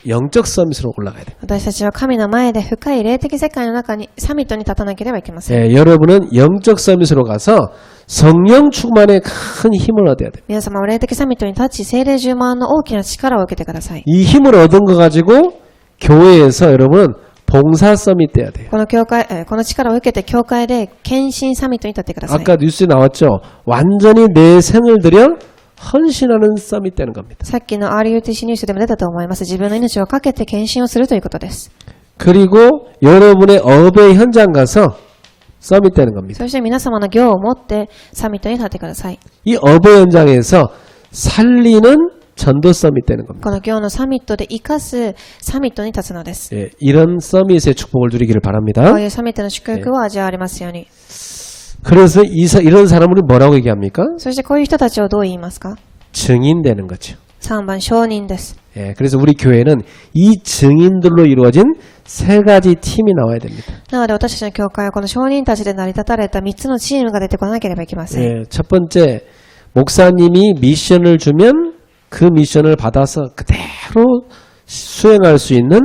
영적 서밋으로 올라가야 돼요. 私たちは神の前で深い霊的世界の中にサミットに立たなければいけません。 여러분은 영적 서밋으로 가서 성령 충만에 큰 힘을 얻어야 돼요. 皆様は霊的サミットに立ち聖霊充満の大きな力を受けてください。 이 힘을 얻은 거 가지고 교회에서 여러분은 봉사 서밋 돼야 돼요. この力を受けて教会で献身サミットに立ってください。 아까 뉴스에 나왔죠. 완전히 내 생을 들여 헌신하는 서밋 되는 겁니다. さっきの RUTC ニュースでも出たと思います。自分の命をかけて献身をするということです。 그리고 여러분의 업의 현장 가서 서밋 되는 겁니다. そして皆様の業を持ってサミットに立ってください。 이 업의 현장에서 살리는 전도 서밋 되는 겁니다. この業のサミットで生かすサミットに立つのです。 예, 이런 서밋의 축복을 누리기를 こ 바랍니다. ういうサミットの祝福を味わわれますように。 그래서 이런 사람을 뭐라고 얘기합니까? そしてこういう人たちをどう言いますか？ 증인 되는 거죠. 3番、証人です。 예, 그래서 우리 교회는 이 증인들로 이루어진 세 가지 팀이 나와야 됩니다. なので私たちの教会はこの証人たちで成り立たれた3つのチームが出てこなければいけません。 예, 첫 번째, 목사님이 미션을 주면 그 미션을 받아서 그대로 수행할 수 있는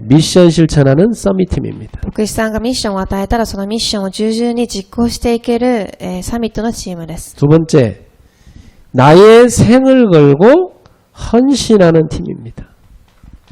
미션 실천하는 서밋팀입니다. 牧師さんがミッションを与えたらそのミッションを従々に実行していける、サミットのチームです。 두 번째, 나의 생을 걸고 헌신하는 팀입니다.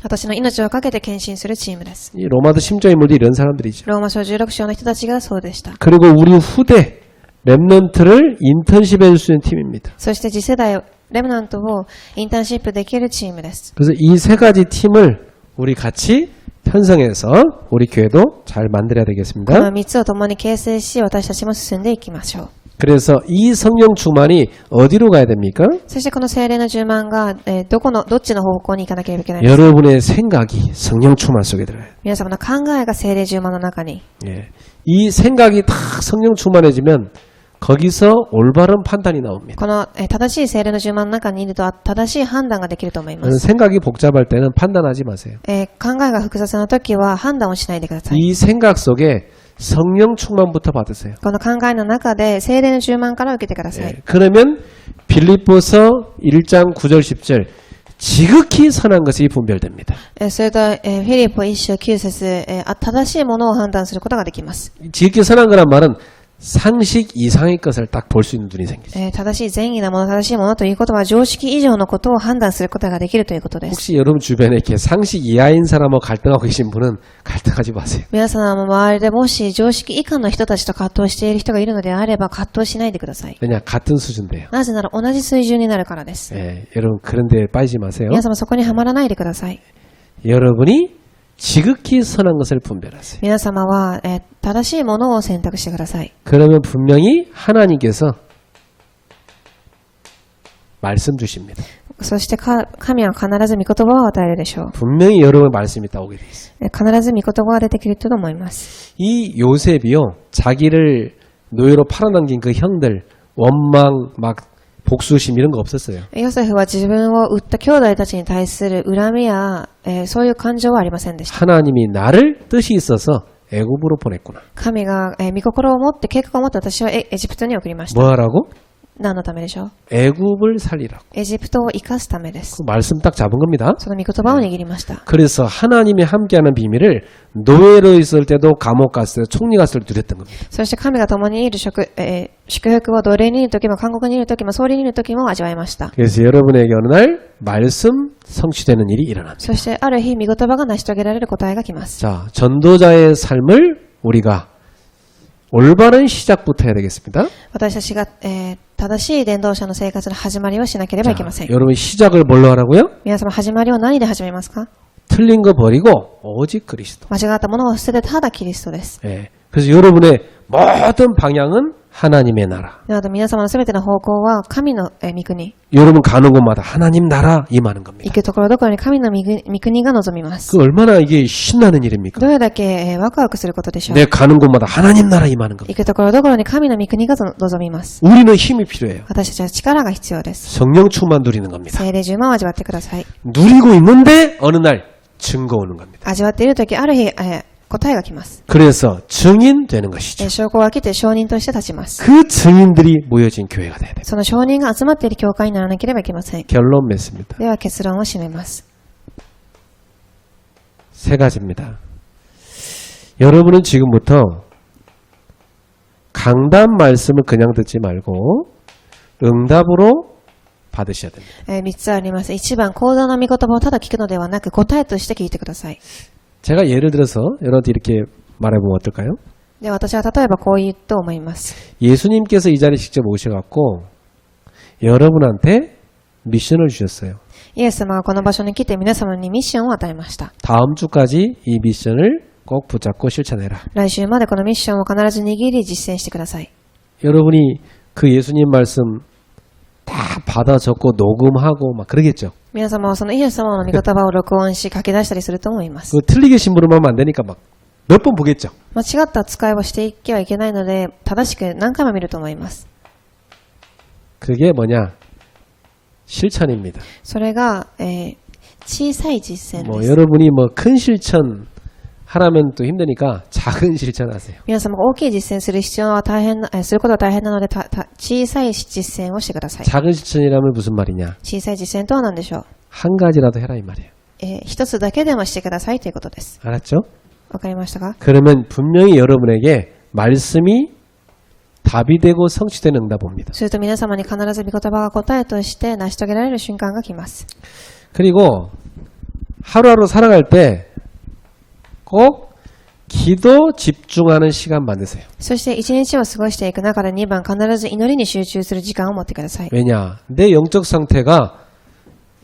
私の命をかけて献身するチームです。 이 로마서 10조 인물들이 이런 사람들이죠. ローマ書16章の人たちがそうでした。 그리고 우리 후대 랩넌트를 인턴십 해줄 수 있는 팀입니다. そして次世代レムナントをインターンシップできるチームです。 그래서 이 세 가지 팀을 우리 같이 편성해서 우리 교회도 잘 만들어야 この 되겠습니다. 3つを共に形成し、私たちも進んでいきましょう。 그래서 이 성령 충만이 어디로 가야 됩니까? そしてこの精霊の充満が、どっちの方向に行かなければいけないですか。 여러분의 생각이 성령 충만 속에 들어요. 皆様の考えが精霊充満の中に。 예. 이 생각이 다 성령 충만해지면 거기서 올바른 판단이 나옵니다. この、正しい精霊の充満の中にいると正しい判断ができると思います。 생각이 복잡할 때는 판단하지 마세요. 考えが複雑な時は判断をしないでください。 이 생각 속에 성령 충만부터 받으세요. この考えの中で精霊の充満から受けてください。 예. 그러면 빌립보서 1장 9절 10절 지극히 선한 것이 분별됩니다. それと、フィリポ1章9節、正しいものを判断することができます。 지극히 선한 거란 말은 상식 이상의 것을 딱 볼 수 있는 눈이 생기죠. 正しい善意なもの、正しいものということは常識以上のことを判断することができるということです。 혹시 여러분 주변에 이렇게 상식 이하인 사람하고 갈등하고 계신 분은 갈등하지 마세요. 皆様の周りでもし常識以下の人たちと葛藤している人がいるのであれば葛藤しないでください。 왜냐 같은 수준대요. なぜなら同じ水準になるからです。 예, 여러분 그런 데 빠지지 마세요. 皆様そこにはまらないでください。 여러분이 지극히 선한 것을 분별하세요. 皆様は、正しいものを選択してください。 그러면 분명히 하나님께서 말씀 주십니다. そして神は必ず御言葉を与えるでしょう。 분명히 여러분의 말씀이 따오게 돼 있어요. 必ず御言葉が出てくると思います。 이 요셉이요 자기를 노예로 팔아넘긴 그 형들 원망 막 복수심 이런 거 없었어요. ヨセフは自分を売った兄弟たちに対する恨みや、そういう感情はありませんでした。 하나님이 나를 뜻이 있어서 애굽으로 보냈구나. 神が、御心を持って計画を持って私をエジプトに送りました。 뭐 하라고? 何のためでしょう。 애굽을 살리라고. エジプトを生かすためです。 그 말씀 딱 잡은 겁니다. その御言葉を握りました。 그래서 하나님이 함께하는 비밀을 노예로 있을 때도 감옥 갔을 때 총리 갔을 때 누렸던 겁니다. そして神が共にいる祝福を奴隷にいる時も監獄にいる時も総理にいる時も味わいました。 그래서 여러분에게 어느 날 말씀 성취되는 일이 일어납니다. そしてある日御言葉が成し遂げられる答えが来ます。 자, 전도자의 삶을 우리가 올바른 시작부터 해야 되겠습니다. 私たちが、正しい伝道者の生活の始まりをしなければいけません。 여러분 시작을 뭘로 하라고요? 皆様始まりを何で始めますか？ 틀린 거 버리고 오직 그리스도. 間違ったものを捨ててただキリストです。 예. 그래서 여러분의 모든 방향은 하나님의 나라. なので皆様のすべての方向は神の御国。 여러분 가는 곳마다 하나님 나라 임하는 行 겁니다. くところどころに神の御国が望みます。 그 얼마나 이게 신나는 일입니까? どれだけワクワクすることでしょう。 내 가는 곳마다 하나님 나라 임하는 겁니다. 行くところどころに神の御国が望みます。 우리는 힘이 필요해요. 私たちは力が必要です。 성령 충만 누리는 겁니다. 聖霊充満を味わってください。 누리고 있는데 어느 날 증거 오는 겁니다. 味わっているとき、ある日、答えが来ます。 그래서 증인 되는 것이죠. 証拠が来て証人として立ちます。 그 증인들이 모여진 교회가 돼야 돼요. その証人が集まっている教会にならなければいけません。 결론 맺습니다. では結論を締めます。 세 가지입니다. 여러분은 지금부터 강단 말씀을 그냥 듣지 말고 응답으로 받으셔야 됩니다. 3つあります。1番、講座の御言葉をただ聞くのではなく答えとして聞いてください。 제가 예를 들어서 여러분한테 이렇게 말해보면 어떨까요? で、私は例えばこう言うと思います。 예수님께서 이 자리에 직접 오셔갖고 여러분한테 미션을 주셨어요. イエス様がこの場所に来て皆様にミッションを与えました。 다음 주까지 이 미션을 꼭 붙잡고 실천해라. 来週までこのミッションを必ず握り実践してください。 여러분이 그 예수님 말씀 다 받아 적고 녹음하고 막 그러겠죠. 皆様はそのイエス様の御言葉を録音し書き出したりすると思います。 그 틀리게 심부름하면 안 되니까 막 몇 번 보겠죠. 間違った扱いをしていけはいけないので、正しく何回も見ると思います。 그게 뭐냐? 실천입니다. それが、小さい実践 뭐 です。 여러분이 뭐 큰 실천 하라면 또 힘드니까 작은 실천하세요. 皆様が大きい実践する必要は大変な、することは大変なので、小さい実践をしてください。 작은 실천이라면 무슨 말이냐? 小さい実践とは何でしょう。 한 가지라도 해라 이 말이에요. 一つだけでもしてくださいということです。 알았죠? わかりましたか？ 그러면 분명히 여러분에게 말씀이 답이 되고 성취되는 응답 옵니다. すると皆様に必ず御言葉が答えとして成し遂げられる瞬間が来ます。 그리고 하루하루 살아갈 때 꼭 기도 집중하는 시간 만드세요. そして一日を過ごしていく中で2番必ず祈りに集中する時間を持ってください。 왜냐? 내 영적 상태가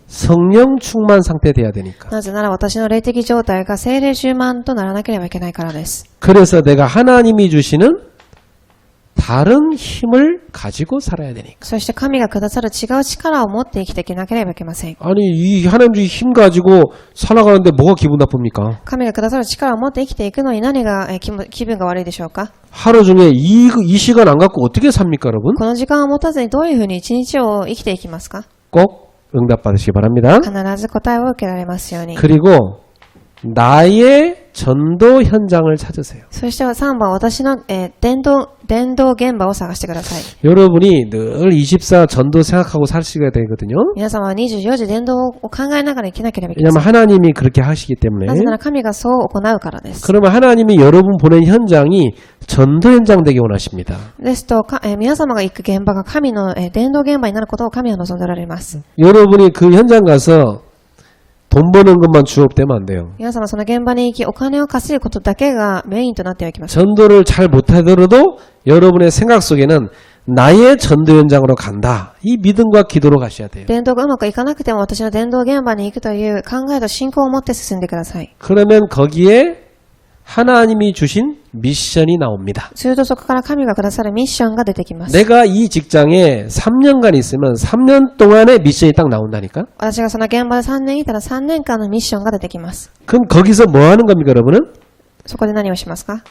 성령 충만 상태 돼야 되니까. なぜなら私の霊的状態が聖霊充満とならなければいけないからです。 그래서 내가 하나님이 주시는 다른 힘을 가지고 살아야 되니까. そして神がくださる違う力を持って生きていけなければいけません。 아니 이 하나님 주신 힘 가지고 살아가는데 뭐가 기분 나쁩니까? 神がくださる力を持って生きていくのに何が気分が悪いでしょうか？ 하루 중에 이 시간 안 갖고 어떻게 삽니까, 여러분? この時間を持たずにどういうふうに一日を生きていきますか？ 꼭 응답 받으시기 바랍니다. 必ず答えを受けられますように。 그리고 나의 전도 현장을 찾으세요. そして3番、私の、伝道現場を探してください。 여러분이 늘 24 전도 생각하고 사시게 되거든요. 皆様は24時伝道を考えながら生きなければいけませ 왜냐하면 ん。 하나님이 그렇게 하시기 때문에. なぜなら神がそう行うからです。 그러면 하나님이 여러분 보낸 현장이 전도 현장 되기 원하십니다. ですと、皆様が行く現場が神の、伝道現場になることを神は望んでおられます。 여러분이 그 현장 가서 돈 버는 것만 주업되면 안 돼요. 皆様その現場に行きお金を稼ぐことだけがメインとなってはいけません。 전도를 잘 못하더라도 여러분의 생각 속에는 나의 전도 현장으로 간다. 이 믿음과 기도로 가셔야 돼요. 伝道がうまくいかなくても私の伝道現場に行くという考えと信仰を持って進んでください。 그러면 거기에 하나님이 주신 미션이 나옵니다. するとそこから神がくださるミッションが出てきます。 내가 이 직장에 3년간 있으면 3년 동안의 미션이 딱 나온다니까? 私がその現場で3年いたら3年間のミッションが出てきます。 그럼 거기서 뭐 하는 겁니까, 여러분은? そこで何をしますか？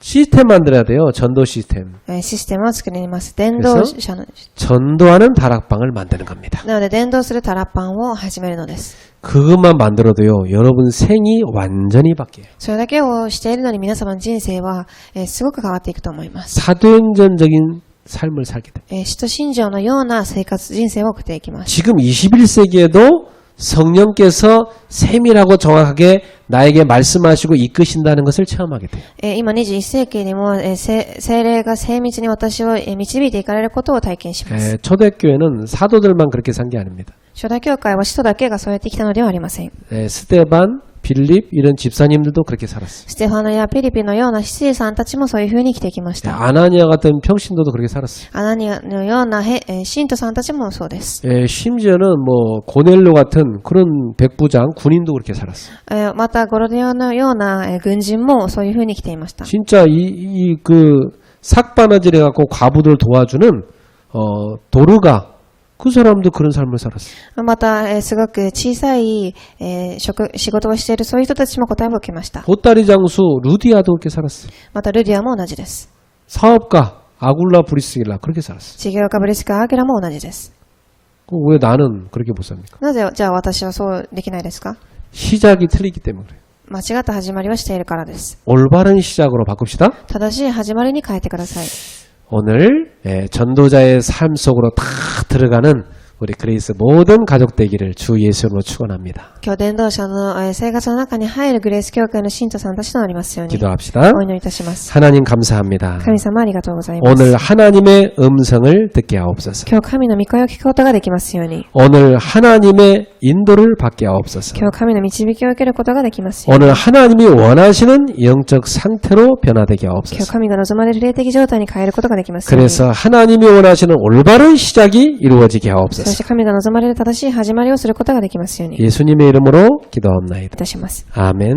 시스템 만들어야 돼요. 전도 시스템. システムを作ります。伝道者の。 전도하는 다락방을 만드는 겁니다. なので伝道するタラパンを始めるのです。 그것만 만들어도요. 여러분 생이 완전히 바뀌어요. それだけをしているのに皆様の人生は、すごく変わっていくと思います。 사도행전적인 삶을 살게 돼요. 使徒信条のような生活人生を送っていきます。 지금 21세기에도 성령께서 세밀하고 정확하게 나에게 말씀하시고 이끄신다는 것을 체험하게 돼요. 今21世紀にも、聖霊が精密に私を導いていかれることを体験します。 초대교회는 사도들만 그렇게 산 게 아닙니다. 初代教会は使徒だけがそうやってきたのではありません。 스데반, 빌립 이런 집사님들도 그렇게 살았어요. ステファノやピリピのような司祭さんたちもそういうふうに生きてきました。 아나니아 같은 평신도도 그렇게 살았어요. アナニアのような信徒さんたちもそうです。 심지어는 뭐 고넬료 같은 그런 백부장, 군인도 그렇게 살았어요. またゴロデオのような軍人もそういうふうに生きていました。 진짜 그 삭바나질해 갖고 과부들 도와주는 도르가 그 사람도 그런 삶을 살았어요. また、すごく小さい、仕事をしているそういう人たちも答えを受けました。 보따리 장수 루디아도 그렇게 살았어요. またルディアも同じです。 사업가 아굴라 브리스길라 그렇게 살았어요. 事業家ブリスカ・アギラも同じです。 왜 나는 그렇게 못 삽니까? なぜじゃあ私はそうできないですか？ 시작이 틀리기 때문에 그래요. 間違った始まりをしているからです。 올바른 시작으로 바꿉시다. 正しい始まりに変えてください。 오늘 전도자의 삶 속으로 다 들어가는 우리 그레이스 모든 가족 되기를 주 예수로 축원합니다. 今日伝道者の生活の中に入るグレース教会の信徒さんたちとなりますように 기도합시다. お祈りいたします。 하나님 감사합니다. 神様ありがとうございます。 오늘 하나님의 음성을 듣게 하옵소서. 今日神の御声を聞くことができますように。 오늘 하나님의 인도를 받게 하옵소서. 今日神の導きを受けることができますように。 오늘 하나님이 원하시는 영적 상태로 변화되게 今日 하옵소서. 神が望まれる霊的状態に変えることができますように。 그래서 하나님이 원하시는 올바른 시작이 이루어지게 そ 하옵소서. して神が望まれる正しい始まりをすることができますように。い 예수님의 이름으로 기도합나이다. たします。 아멘.